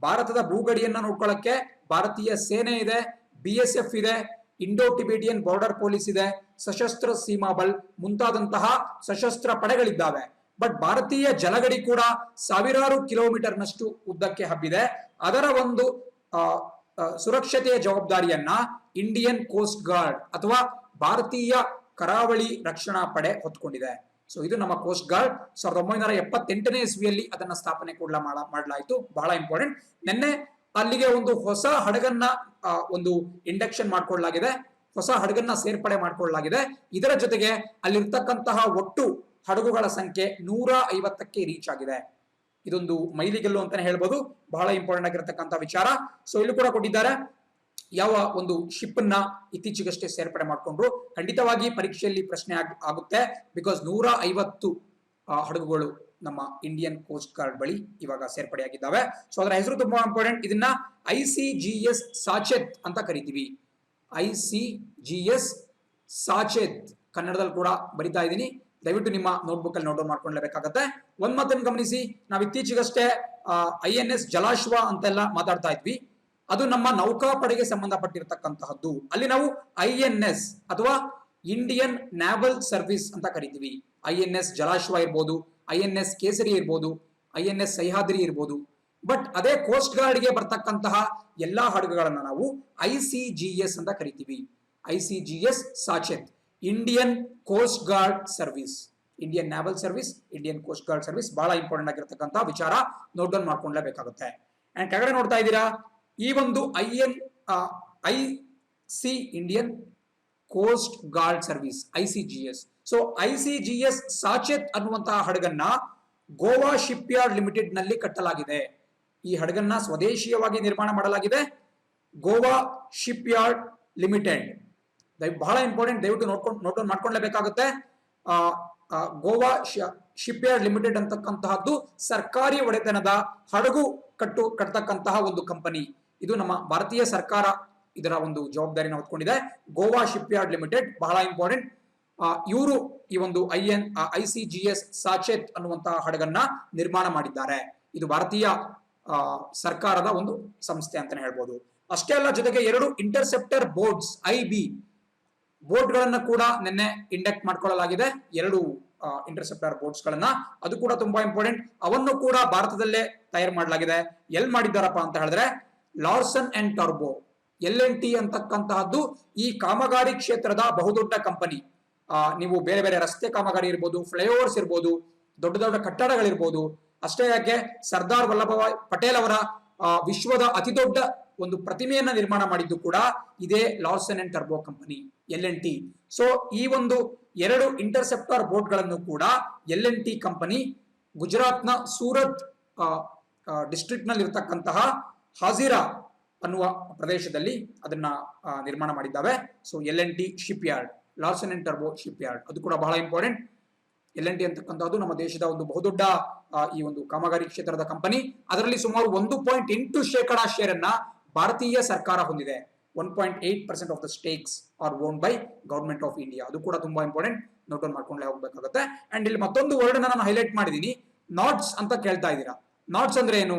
ಭಾರತದ ಭೂಗಡಿಯನ್ನ ನೋಡ್ಕೊಳ್ಳಕ್ಕೆ ಭಾರತೀಯ ಸೇನೆ ಇದೆ, BSF ಇದೆ, ಇಂಡೋ ಟಿಬೇಟಿಯನ್ ಬಾರ್ಡರ್ ಪೊಲೀಸ್ ಇದೆ, ಸಶಸ್ತ್ರ ಸೀಮಾ ಬಲ್ ಮುಂತಾದಂತಹ ಸಶಸ್ತ್ರ ಪಡೆಗಳಿದ್ದಾವೆ. ಬಟ್ ಭಾರತೀಯ ಜಲಗಡಿ ಕೂಡ ಸಾವಿರಾರು ಕಿಲೋಮೀಟರ್ನಷ್ಟು ಉದ್ದಕ್ಕೆ ಹಬ್ಬಿದೆ. ಅದರ ಒಂದು ಸುರಕ್ಷತೆಯ ಜವಾಬ್ದಾರಿಯನ್ನ ಇಂಡಿಯನ್ ಕೋಸ್ಟ್ ಗಾರ್ಡ್ ಅಥವಾ ಭಾರತೀಯ ಕರಾವಳಿ ರಕ್ಷಣಾ ಪಡೆ ಹೊತ್ಕೊಂಡಿದೆ. ಸೊ ಇದು ನಮ್ಮ ಕೋಸ್ಟ್ ಗಾರ್ಡ್. 1978ನೇ ಇಸ್ವಿಯಲ್ಲಿ ಅದನ್ನ ಸ್ಥಾಪನೆ ಕೂಡ ಮಾಡಲಾಯಿತು. ಬಹಳ ಇಂಪಾರ್ಟೆಂಟ್. ನಿನ್ನೆ ಅಲ್ಲಿಗೆ ಒಂದು ಹೊಸ ಹಡಗನ್ನ ಒಂದು ಇಂಡಕ್ಷನ್ ಮಾಡ್ಕೊಳ್ಳಲಾಗಿದೆ, ಹೊಸ ಹಡಗನ್ನ ಸೇರ್ಪಡೆ ಮಾಡ್ಕೊಳ್ಳಲಾಗಿದೆ. ಇದರ ಜೊತೆಗೆ ಅಲ್ಲಿರ್ತಕ್ಕಂತಹ ಒಟ್ಟು ಹಡಗುಗಳ ಸಂಖ್ಯೆ 150ಕ್ಕೆ ರೀಚ್ ಆಗಿದೆ. ಇದೊಂದು ಮೈಲಿಗೆಲ್ಲು ಅಂತಾನೆ ಹೇಳ್ಬೋದು. ಬಹಳ ಇಂಪಾರ್ಟೆಂಟ್ ಆಗಿರತಕ್ಕಂಥ ವಿಚಾರ. ಸೊ ಇಲ್ಲಿ ಕೂಡ ಕೊಟ್ಟಿದ್ದಾರೆ ಯಾವ ಒಂದು ಶಿಪ್ ಅನ್ನ ಇತ್ತೀಚೆಗಷ್ಟೇ ಸೇರ್ಪಡೆ ಮಾಡಿಕೊಂಡ್ರು. ಖಂಡಿತವಾಗಿ ಪರೀಕ್ಷೆಯಲ್ಲಿ ಪ್ರಶ್ನೆ ಆಗುತ್ತೆ. ಬಿಕಾಸ್ 150 ಹಡಗುಗಳು ನಮ್ಮ ಇಂಡಿಯನ್ ಕೋಸ್ಟ್ ಗಾರ್ಡ್ ಬಳಿ ಇವಾಗ ಸೇರ್ಪಡೆಯಾಗಿದ್ದಾವೆ. ಸೊ ಅದರ ಹೆಸರು ತುಂಬಾ ಇಂಪಾರ್ಟೆಂಟ್. ಇದನ್ನ ICGS ಸಾಚೆತ್ ಅಂತ ಕರಿತೀವಿ. ICGS ಸಾಚೆತ್ ಕನ್ನಡದಲ್ಲಿ ಕೂಡ ಬರಿತಾ ಇದ್ದೀನಿ. ದಯವಿಟ್ಟು ನಿಮ್ಮ ನೋಟ್ಬುಕ್ ಅಲ್ಲಿ ನೋಟ್ ಡೌನ್ ಮಾಡ್ಕೊಳ್ಳೇಬೇಕಾಗತ್ತೆ. ಒಂದ್ ಮಾತನ್ನು ಗಮನಿಸಿ, ನಾವು ಇತ್ತೀಚೆಗಷ್ಟೇ INS ಜಲಾಶ್ವ ಅಂತೆಲ್ಲ ಮಾತಾಡ್ತಾ ಇದ್ವಿ. ಅದು ನಮ್ಮ ನೌಕಾಪಡೆಗೆ ಸಂಬಂಧಪಟ್ಟಿರತಕ್ಕಂತಹದ್ದು. ಅಲ್ಲಿ ನಾವು INS ಅಥವಾ ಇಂಡಿಯನ್ ನ್ಯಾವಲ್ ಸರ್ವಿಸ್ ಅಂತ ಕರಿತೀವಿ. INS ಜಲಾಶ್ವ ಇರ್ಬೋದು, INS ಕೇಸರಿ ಇರ್ಬೋದು, INS ಸಹ್ಯಾದ್ರಿ ಇರ್ಬೋದು. ಬಟ್ ಅದೇ ಕೋಸ್ಟ್ ಗಾರ್ಡ್ಗೆ ಬರ್ತಕ್ಕಂತಹ ಎಲ್ಲಾ ಹಡಗುಗಳನ್ನ ನಾವು ICGS ಅಂತ ಕರಿತೀವಿ. ICGS Sachet, Indian coast guard service, Indian naval service, Indian coast guard service. ಬಹಳ ಇಂಪಾರ್ಟೆಂಟ್ ಆಗಿರತಕ್ಕಂತಹ ವಿಚಾರ, ನೋಟ್ ಡೌನ್ ಮಾಡ್ಕೊಳ್ಳೇಬೇಕಾಗುತ್ತೆ. ಅಂಡ್ ಕೆಳಗಡೆ ನೋಡ್ತಾ ಇದ್ದೀರಾ, ಈ ಒಂದು IC Indian coast guard service ICGS. So ICGS Sachet ಅನ್ನುವಂತಹ ಹಡಗನ್ನ ಗೋವಾ ಶಿಪ್ ಯಾರ್ಡ್ ಲಿಮಿಟೆಡ್ ನಲ್ಲಿ ಕಟ್ಟಲಾಗಿದೆ. ಈ ಹಡಗನ್ನ ಸ್ವದೇಶೀಯವಾಗಿ ನಿರ್ಮಾಣ ಮಾಡಲಾಗಿದೆ, ಗೋವಾ ಶಿಪ್ ಯಾರ್ಡ್ ಲಿಮಿಟೆಡ್. ಬಹಳ ಇಂಪಾರ್ಟೆಂಟ್, ದಯವಿಟ್ಟು ನೋಟ್ ಡೌನ್ ಮಾಡ್ಕೊಳ್ಳೇಬೇಕಾಗುತ್ತೆ. ಗೋವಾ ಶಿಪ್ ಯಾರ್ಡ್ ಲಿಮಿಟೆಡ್ ಅಂತಕ್ಕಂತಹದ್ದು ಸರ್ಕಾರಿ ಒಡೆತನದ ಹಡಗು ಕಟ್ಟತಕ್ಕಂತಹ ಒಂದು ಕಂಪನಿ. ಇದು ನಮ್ಮ ಭಾರತೀಯ ಸರ್ಕಾರ ಇದರ ಒಂದು ಜವಾಬ್ದಾರಿನ ಹೊತ್ಕೊಂಡಿದೆ. ಗೋವಾ ಶಿಪ್ ಯಾರ್ಡ್ ಲಿಮಿಟೆಡ್ ಬಹಳ ಇಂಪಾರ್ಟೆಂಟ್. ಇವರು ಈ ಒಂದು ICGS ಸಾಚೆತ್ ಅನ್ನುವಂತಹ ಹಡಗನ್ನ ನಿರ್ಮಾಣ ಮಾಡಿದ್ದಾರೆ. ಇದು ಭಾರತೀಯ ಸರ್ಕಾರದ ಒಂದು ಸಂಸ್ಥೆ ಅಂತಾನೆ ಹೇಳ್ಬೋದು. ಅಷ್ಟೇ ಅಲ್ಲ, ಜೊತೆಗೆ 2 ಇಂಟರ್ಸೆಪ್ಟರ್ ಬೋಟ್ಸ್ IB ಬೋಟ್ ಗಳನ್ನ ಕೂಡ ನಿನ್ನೆ ಇಂಡಕ್ಟ್ ಮಾಡ್ಕೊಳ್ಳಲಾಗಿದೆ. 2 ಇಂಟರ್ಸೆಪ್ಟರ್ ಬೋಟ್ಸ್ ಗಳನ್ನ, ಅದು ಕೂಡ ತುಂಬಾ ಇಂಪಾರ್ಟೆಂಟ್. ಅವನ್ನು ಕೂಡ ಭಾರತದಲ್ಲೇ ತಯಾರು ಮಾಡಲಾಗಿದೆ. ಎಲ್ಲಿ ಮಾಡಿದ್ದಾರಪ್ಪ ಅಂತ ಹೇಳಿದ್ರೆ ಲಾರ್ಸನ್ ಅಂಡ್ ಟರ್ಬೋ LNT ಅಂತಕ್ಕಂತಹದ್ದು ಈ ಕಾಮಗಾರಿ ಕ್ಷೇತ್ರದ ಬಹುದೊಡ್ಡ ಕಂಪನಿ. ನೀವು ಬೇರೆ ಬೇರೆ ರಸ್ತೆ ಕಾಮಗಾರಿ ಇರ್ಬೋದು, ಫ್ಲೈಓವರ್ಸ್ ಇರ್ಬೋದು, ದೊಡ್ಡ ದೊಡ್ಡ ಕಟ್ಟಡಗಳಿರ್ಬೋದು. ಅಷ್ಟೇ ಯಾಕೆ, ಸರ್ದಾರ್ ವಲ್ಲಭಭಾಯ್ ಪಟೇಲ್ ಅವರ ವಿಶ್ವದ ಅತಿ ದೊಡ್ಡ ಒಂದು ಪ್ರತಿಮೆಯನ್ನ ನಿರ್ಮಾಣ ಮಾಡಿದ್ದು ಕೂಡ ಇದೇ Larsen and turbo company LNT. So ಈ ಒಂದು 2 ಇಂಟರ್ಸೆಪ್ಟರ್ ಬೋಟ್ ಗಳನ್ನು ಕೂಡ LNT ಕಂಪನಿ ಗುಜರಾತ್ನ ಸೂರತ್ ಡಿಸ್ಟ್ರಿಕ್ಟ್ ನಲ್ಲಿ ಇರತಕ್ಕಂತಹ ಹಾಜಿರಾ ಅನ್ನುವ ಪ್ರದೇಶದಲ್ಲಿ ಅದನ್ನ ನಿರ್ಮಾಣ ಮಾಡಿದ್ದಾವೆ. So LNT shipyard, Larsen and ಟರ್ಬೋ ಶಿಪ್ ಯಾರ್ಡ್, ಅದು ಕೂಡ ಬಹಳ ಇಂಪಾರ್ಟೆಂಟ್. LNT ಅಂತಕ್ಕಂಥದ್ದು ನಮ್ಮ ದೇಶದ ಒಂದು ಬಹುದೊಡ್ಡ ಈ ಒಂದು ಕಾಮಗಾರಿ ಕ್ಷೇತ್ರದ ಕಂಪನಿ. ಅದರಲ್ಲಿ ಸುಮಾರು 1.8% ಶೇರ್ ಅನ್ನ ಭಾರತೀಯ ಸರ್ಕಾರ ಹೊಂದಿದೆ. 1.8% of the stakes are owned by government of India. ಅದು ಕೂಡ ತುಂಬಾ ಇಂಪಾರ್ಟೆಂಟ್, ನೋಟ್ ಡೌನ್ ಮಾಡ್ಕೊಂಡೇ ಹೋಗ್ಬೇಕಾಗುತ್ತೆ. ಅಂಡ್ ಇಲ್ಲಿ ಮತ್ತೊಂದು ವರ್ಡ್ ನಾನು ಹೈಲೈಟ್ ಮಾಡಿದೀನಿ, ನಾಟ್ಸ್ ಅಂತ ಕೇಳ್ತಾ ಇದ್ದೀರಾ. ನಾಟ್ಸ್ ಅಂದ್ರೆ ಏನು?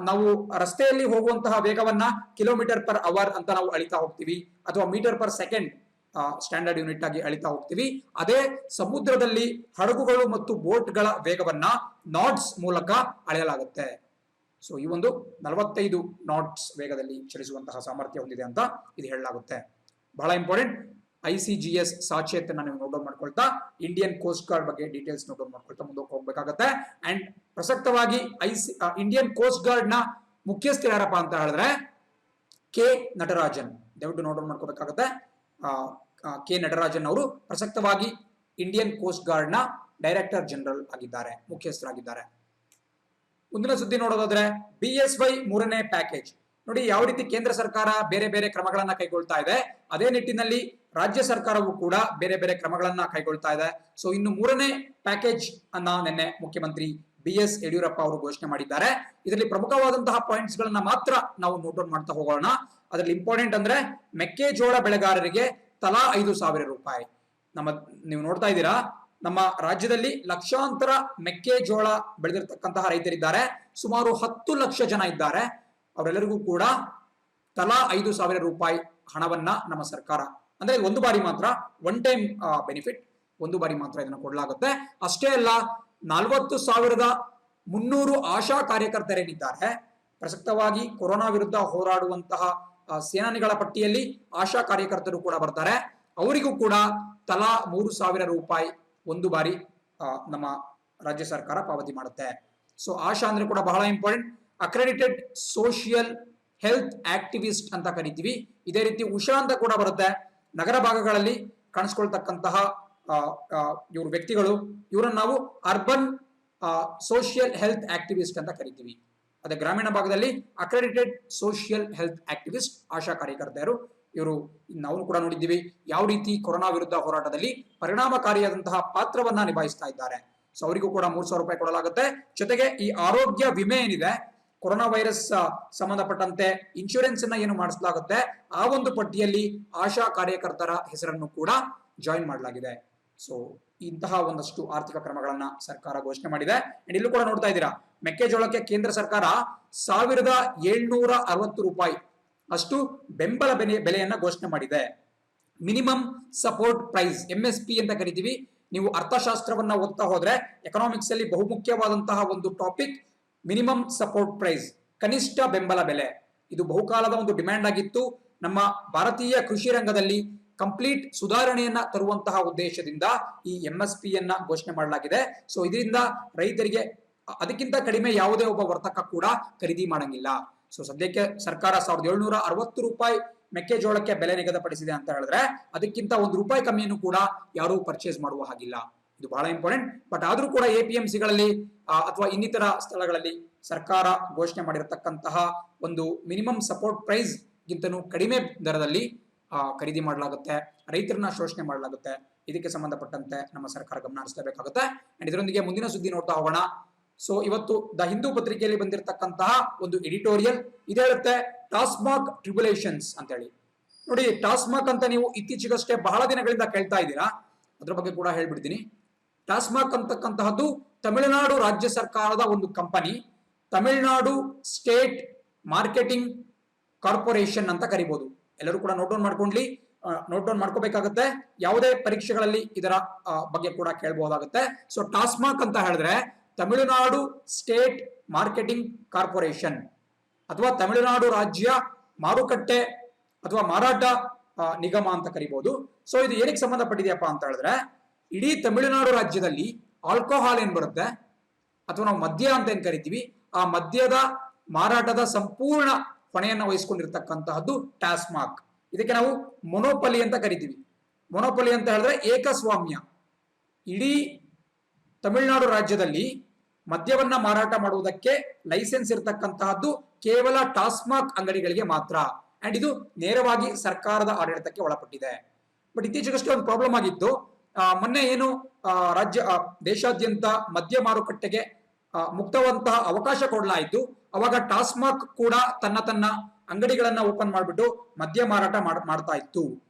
ನಾವು ರಸ್ತೆಯಲ್ಲಿ ಹೋಗುವಂತಹ ವೇಗವನ್ನ km/h ಅಂತ ನಾವು ಅಳಿತಾ ಹೋಗ್ತೀವಿ, ಅಥವಾ ಮೀಟರ್/ಸೆಕೆಂಡ್ ಸ್ಟ್ಯಾಂಡರ್ಡ್ ಯೂನಿಟ್ ಆಗಿ ಅಳಿತಾ ಹೋಗ್ತೀವಿ. ಅದೇ ಸಮುದ್ರದಲ್ಲಿ ಹಡಗುಗಳು ಮತ್ತು ಬೋಟ್ಗಳ ವೇಗವನ್ನ ನಾಟ್ಸ್ ಮೂಲಕ ಅಳೆಯಲಾಗುತ್ತೆ. ಸೊ ಈ ಒಂದು 45 ನಾಟ್ಸ್ ವೇಗದಲ್ಲಿ ಚಲಿಸುವಂತಹ ಸಾಮರ್ಥ್ಯ ಹೊಂದಿದೆ ಅಂತ ಇದು ಹೇಳಲಾಗುತ್ತೆ. ಬಹಳ ಇಂಪಾರ್ಟೆಂಟ್. ICGS ಸಾಚೆತ್ ನೀವು ನೋಟ್ ಡೌನ್ ಮಾಡ್ಕೊಳ್ತಾ, ಇಂಡಿಯನ್ ಕೋಸ್ಟ್ ಗಾರ್ಡ್ ಬಗ್ಗೆ ಡೀಟೇಲ್ಸ್ ನೋಟ್ ಡೌನ್ ಮಾಡ್ಕೊಳ್ತಾ ಮುಂದಕ್ಕೆ ಹೋಗ್ಬೇಕಾಗತ್ತೆ. ಅಂಡ್ ಪ್ರಸಕ್ತವಾಗಿ ಇಂಡಿಯನ್ ಕೋಸ್ಟ್ ಗಾರ್ಡ್ ನ ಮುಖ್ಯಸ್ಥರು ಯಾರಪ್ಪ ಅಂತ ಹೇಳಿದ್ರೆ K ನಟರಾಜನ್. ದಯವಿಟ್ಟು ನೋಟ್ ಡೌನ್ ಮಾಡ್ಕೋಬೇಕಾಗತ್ತೆ. K ನಟರಾಜನ್ ಅವರು ಪ್ರಸಕ್ತವಾಗಿ ಇಂಡಿಯನ್ ಕೋಸ್ಟ್ ಗಾರ್ಡ್ ನ ಡೈರೆಕ್ಟರ್ ಜನರಲ್ ಆಗಿದ್ದಾರೆ, ಮುಖ್ಯಸ್ಥರಾಗಿದ್ದಾರೆ. ಮುಂದಿನ ಸುದ್ದಿ ನೋಡೋದಾದ್ರೆ BSY 3ನೇ ಪ್ಯಾಕೇಜ್. ನೋಡಿ ಯಾವ ರೀತಿ ಕೇಂದ್ರ ಸರ್ಕಾರ ಬೇರೆ ಬೇರೆ ಕ್ರಮಗಳನ್ನ ಕೈಗೊಳ್ತಾ ಇದೆ, ಅದೇ ನಿಟ್ಟಿನಲ್ಲಿ ರಾಜ್ಯ ಸರ್ಕಾರವು ಕೂಡ ಬೇರೆ ಬೇರೆ ಕ್ರಮಗಳನ್ನ ಕೈಗೊಳ್ತಾ ಇದೆ. ಸೊ ಇನ್ನು 3ನೇ ಪ್ಯಾಕೇಜ್ ಅನ್ನ ನಿನ್ನೆ ಮುಖ್ಯಮಂತ್ರಿ BS ಯಡಿಯೂರಪ್ಪ ಅವರು ಘೋಷಣೆ ಮಾಡಿದ್ದಾರೆ. ಇದರಲ್ಲಿ ಪ್ರಮುಖವಾದಂತಹ ಪಾಯಿಂಟ್ಸ್ ಗಳನ್ನ ಮಾತ್ರ ನಾವು ನೋಟ್ ಡೌನ್ ಮಾಡ್ತಾ ಹೋಗೋಣ. ಅದರಲ್ಲಿ ಇಂಪಾರ್ಟೆಂಟ್ ಅಂದ್ರೆ ಮೆಕ್ಕೆಜೋಳ ಬೆಳೆಗಾರರಿಗೆ ತಲಾ 5,000 ರೂಪಾಯಿ. ನೀವು ನೋಡ್ತಾ ಇದ್ದೀರಾ, ನಮ್ಮ ರಾಜ್ಯದಲ್ಲಿ ಲಕ್ಷಾಂತರ ಮೆಕ್ಕೆಜೋಳ ಬೆಳೆದಿರ್ತಕ್ಕಂತಹ ರೈತರಿದ್ದಾರೆ. ಸುಮಾರು 10 ಲಕ್ಷ ಜನ ಇದ್ದಾರೆ. ಅವರೆಲ್ಲರಿಗೂ ಕೂಡ ತಲಾ 5,000 ರೂಪಾಯಿ ಹಣವನ್ನ ನಮ್ಮ ಸರ್ಕಾರ, ಅಂದ್ರೆ ಒಂದು ಬಾರಿ ಮಾತ್ರ, ಒನ್ ಟೈಮ್ ಬೆನಿಫಿಟ್, ಒಂದು ಬಾರಿ ಮಾತ್ರ ಇದನ್ನು ಕೊಡಲಾಗುತ್ತೆ. ಅಷ್ಟೇ ಅಲ್ಲ, 40,300 ಆಶಾ ಕಾರ್ಯಕರ್ತರೇನಿದ್ದಾರೆ, ಪ್ರಸಕ್ತವಾಗಿ ಕೊರೋನಾ ವಿರುದ್ಧ ಹೋರಾಡುವಂತಹ ಸೇನಾನಿಗಳ ಪಟ್ಟಿಯಲ್ಲಿ ಆಶಾ ಕಾರ್ಯಕರ್ತರು ಕೂಡ ಬರ್ತಾರೆ. ಅವರಿಗೂ ಕೂಡ ತಲಾ 3,000 ರೂಪಾಯಿ ಒಂದು ಬಾರಿ ನಮ್ಮ ರಾಜ್ಯ ಸರ್ಕಾರ ಪಾವತಿ ಮಾಡುತ್ತೆ. ಸೊ ಆಶಾ ಅಂದ್ರೆ ಕೂಡ ಬಹಳ important. Accredited social health activist ಅಂತ ಕರಿತೀವಿ. ಇದೇ ರೀತಿ ಉಷಾ ಅಂತ ಕೂಡ ಬರುತ್ತೆ. ನಗರ ಭಾಗಗಳಲ್ಲಿ ಕಾಣಿಸ್ಕೊಳ್ತಕ್ಕಂತಹ ಇವರು ವ್ಯಕ್ತಿಗಳು, ಇವರನ್ನು ನಾವು ಅರ್ಬನ್ ಸೋಷಿಯಲ್ ಹೆಲ್ತ್ ಆಕ್ಟಿವಿಸ್ಟ್ ಅಂತ ಕರಿತೀವಿ. ಅದೇ ಗ್ರಾಮೀಣ ಭಾಗದಲ್ಲಿ ಅಕ್ರೆಡಿಟೆಡ್ ಸೋಷಿಯಲ್ ಹೆಲ್ತ್ ಆಕ್ಟಿವಿಸ್ಟ್, ಆಶಾ ಕಾರ್ಯಕರ್ತರು. ಇವರು ನಾವು ಕೂಡ ನೋಡಿದ್ದೀವಿ ಯಾವ ರೀತಿ ಕೊರೋನಾ ವಿರುದ್ಧ ಹೋರಾಟದಲ್ಲಿ ಪರಿಣಾಮಕಾರಿಯಾದಂತಹ ಪಾತ್ರವನ್ನ ನಿಭಾಯಿಸ್ತಾ ಇದ್ದಾರೆ. ಸೊ ಅವರಿಗೂ ಕೂಡ 3,000 ರೂಪಾಯಿ ಕೊಡಲಾಗುತ್ತೆ. ಜೊತೆಗೆ ಈ ಆರೋಗ್ಯ ವಿಮೆ ಏನಿದೆ, ಕೊರೋನಾ ವೈರಸ್ ಸಂಬಂಧಪಟ್ಟಂತೆ ಇನ್ಶೂರೆನ್ಸ್ ಅನ್ನ ಏನು ಮಾಡಿಸಲಾಗುತ್ತೆ, ಆ ಒಂದು ಪಟ್ಟಿಯಲ್ಲಿ ಆಶಾ ಕಾರ್ಯಕರ್ತರ ಹೆಸರನ್ನು ಕೂಡ ಜಾಯಿನ್ ಮಾಡಲಾಗಿದೆ. ಸೊ ಇಂತಹ ಒಂದಷ್ಟು ಆರ್ಥಿಕ ಕ್ರಮಗಳನ್ನ ಸರ್ಕಾರ ಘೋಷಣೆ ಮಾಡಿದೆ. ಅಂಡ್ ಇಲ್ಲೂ ಕೂಡ ನೋಡ್ತಾ ಇದ್ದೀರಾ, ಮೆಕ್ಕೆಜೋಳಕ್ಕೆ ಕೇಂದ್ರ ಸರ್ಕಾರ ₹1,760 ಅಷ್ಟು ಬೆಂಬಲ ಬೆಲೆಯನ್ನ ಘೋಷಣೆ ಮಾಡಿದೆ. ಮಿನಿಮಮ್ ಸಪೋರ್ಟ್ ಪ್ರೈಸ್, MSP ಅಂತ ಕರಿತೀವಿ. ನೀವು ಅರ್ಥಶಾಸ್ತ್ರವನ್ನ ಓದ್ತಾ ಹೋದ್ರೆ ಎಕನಾಮಿಕ್ಸ್ ಅಲ್ಲಿ ಬಹುಮುಖ್ಯವಾದಂತಹ ಒಂದು ಟಾಪಿಕ್ ಮಿನಿಮಮ್ ಸಪೋರ್ಟ್ ಪ್ರೈಸ್, ಕನಿಷ್ಠ ಬೆಂಬಲ ಬೆಲೆ. ಇದು ಬಹುಕಾಲದ ಒಂದು ಡಿಮ್ಯಾಂಡ್ ಆಗಿತ್ತು. ನಮ್ಮ ಭಾರತೀಯ ಕೃಷಿ ರಂಗದಲ್ಲಿ ಕಂಪ್ಲೀಟ್ ಸುಧಾರಣೆಯನ್ನ ತರುವಂತಹ ಉದ್ದೇಶದಿಂದ ಈ MSP ಯನ್ನ ಘೋಷಣೆ ಮಾಡಲಾಗಿದೆ. ಸೊ ಇದರಿಂದ ರೈತರಿಗೆ ಅದಕ್ಕಿಂತ ಕಡಿಮೆ ಯಾವುದೇ ಒಬ್ಬ ವರ್ತಕ ಕೂಡ ಖರೀದಿ ಮಾಡಂಗಿಲ್ಲ. ಸೊ ಸದ್ಯಕ್ಕೆ ಸರ್ಕಾರ ₹1,760 ಮೆಕ್ಕೆಜೋಳಕ್ಕೆ ಬೆಲೆ ನಿಗದಿಪಡಿಸಿದೆ ಅಂತ ಹೇಳಿದ್ರೆ ಅದಕ್ಕಿಂತ ₹1 ಕಮ್ಮಿಯನ್ನು ಕೂಡ ಯಾರು ಪರ್ಚೇಸ್ ಮಾಡುವ ಹಾಗಿಲ್ಲ. ಇದು ಬಹಳ ಇಂಪಾರ್ಟೆಂಟ್. ಬಟ್ ಆದ್ರೂ ಕೂಡ APMCಗಳಲ್ಲಿ ಅಥವಾ ಇನ್ನಿತರ ಸ್ಥಳಗಳಲ್ಲಿ ಸರ್ಕಾರ ಘೋಷಣೆ ಮಾಡಿರತಕ್ಕಂತಹ ಒಂದು ಮಿನಿಮಮ್ ಸಪೋರ್ಟ್ ಪ್ರೈಸ್ ಗಿಂತನೂ ಕಡಿಮೆ ದರದಲ್ಲಿ ಖರೀದಿ ಮಾಡಲಾಗುತ್ತೆ, ರೈತರನ್ನ ಶೋಷಣೆ ಮಾಡಲಾಗುತ್ತೆ. ಇದಕ್ಕೆ ಸಂಬಂಧಪಟ್ಟಂತೆ ನಮ್ಮ ಸರ್ಕಾರ ಗಮನ ಹರಿಸಲೇಬೇಕಾಗುತ್ತೆ. ಅಂಡ್ ಇದರೊಂದಿಗೆ ಮುಂದಿನ ಸುದ್ದಿ ನೋಡ್ತಾ ಹೋಗೋಣ. ಸೊ ಇವತ್ತು ದ ಹಿಂದೂ ಪತ್ರಿಕೆಯಲ್ಲಿ ಬಂದಿರತಕ್ಕಂತಹ ಒಂದು ಎಡಿಟೋರಿಯಲ್ ಇದು ಹೇಳುತ್ತೆ ಟಾಸ್ಮಾಕ್ ಟ್ರಿಬ್ಯುಲೇಷನ್ಸ್ ಅಂತ ಹೇಳಿ. ನೋಡಿ, ಟಾಸ್ಮಾಕ್ ಅಂತ ನೀವು ಇತ್ತೀಚೆಗಷ್ಟೇ ಬಹಳ ದಿನಗಳಿಂದ ಕೇಳ್ತಾ ಇದ್ದೀರಾ, ಅದ್ರ ಬಗ್ಗೆ ಕೂಡ ಹೇಳ್ಬಿಡ್ತೀನಿ. ಟಾಸ್ಮಾಕ್ ಅಂತಕ್ಕಂತಹದ್ದು ತಮಿಳುನಾಡು ರಾಜ್ಯ ಸರ್ಕಾರದ ಒಂದು company, Tamil Nadu state marketing corporation ಅಂತ ಕರಿಬಹುದು. ಎಲ್ಲರೂ ಕೂಡ ನೋಟ್ ಡೌನ್ ಮಾಡ್ಕೋಬೇಕಾಗುತ್ತೆ. ಯಾವುದೇ ಪರೀಕ್ಷೆಗಳಲ್ಲಿ ಇದರ ಬಗ್ಗೆ ಕೂಡ ಕೇಳಬಹುದಾಗುತ್ತೆ. ಸೊ ಟಾಸ್ಮಾಕ್ ಅಂತ ಹೇಳಿದ್ರೆ ತಮಿಳುನಾಡು ಸ್ಟೇಟ್ ಮಾರ್ಕೆಟಿಂಗ್ ಕಾರ್ಪೊರೇಷನ್ ಅಥವಾ ತಮಿಳುನಾಡು ರಾಜ್ಯ ಮಾರುಕಟ್ಟೆ ಅಥವಾ ಮಾರಾಟ ನಿಗಮ ಅಂತ ಕರಿಬಹುದು. ಸೊ ಇದು ಏನಕ್ಕೆ ಸಂಬಂಧಪಟ್ಟಿದೆಯಪ್ಪ ಅಂತ ಹೇಳಿದ್ರೆ ಇಡೀ ತಮಿಳುನಾಡು ರಾಜ್ಯದಲ್ಲಿ ಆಲ್ಕೋಹಾಲ್ ಏನ್ ಬರುತ್ತೆ ಅಥವಾ ನಾವು ಮದ್ಯ ಅಂತ ಏನ್ ಕರಿತೀವಿ, ಆ ಮದ್ಯದ ಮಾರಾಟದ ಸಂಪೂರ್ಣ ಹೊಣೆಯನ್ನು ವಹಿಸಿಕೊಂಡಿರ್ತಕ್ಕಂತಹದ್ದು ಟಾಸ್ಮಾಕ್. ಇದಕ್ಕೆ ನಾವು ಮೊನೋಪಲಿ ಅಂತ ಕರಿತೀವಿ. ಮೊನೋಪಲಿ ಅಂತ ಹೇಳಿದ್ರೆ ಏಕಸ್ವಾಮ್ಯ. ಇಡೀ ತಮಿಳುನಾಡು ರಾಜ್ಯದಲ್ಲಿ ಮದ್ಯವನ್ನ ಮಾರಾಟ ಮಾಡುವುದಕ್ಕೆ ಲೈಸೆನ್ಸ್ ಇರತಕ್ಕಂತಹದ್ದು ಕೇವಲ ಟಾಸ್ಮಾಕ್ ಅಂಗಡಿಗಳಿಗೆ ಮಾತ್ರ. ಅಂಡ್ ಇದು ನೇರವಾಗಿ ಸರ್ಕಾರದ ಆಡಳಿತಕ್ಕೆ ಒಳಪಟ್ಟಿದೆ. ಬಟ್ ಇತ್ತೀಚೆಗಷ್ಟೇ ಒಂದು ಪ್ರಾಬ್ಲಮ್ ಆಗಿತ್ತು. ಮೊನ್ನೆ ಏನು ದೇಶಾದ್ಯಂತ ಮದ್ಯ ಮಾರುಕಟ್ಟೆಗೆ ಮುಕ್ತವಂತಹ ಅವಕಾಶ ಕೊಡಲಾಯಿತು. ಅವಾಗ ಟಾಸ್ಮಾಕ್ ಕೂಡ ತನ್ನ ಅಂಗಡಿಗಳನ್ನ ಓಪನ್ ಮಾಡಿಬಿಟ್ಟು ಮದ್ಯ ಮಾರಾಟ ಮಾಡ್ತಾ ಇತ್ತು.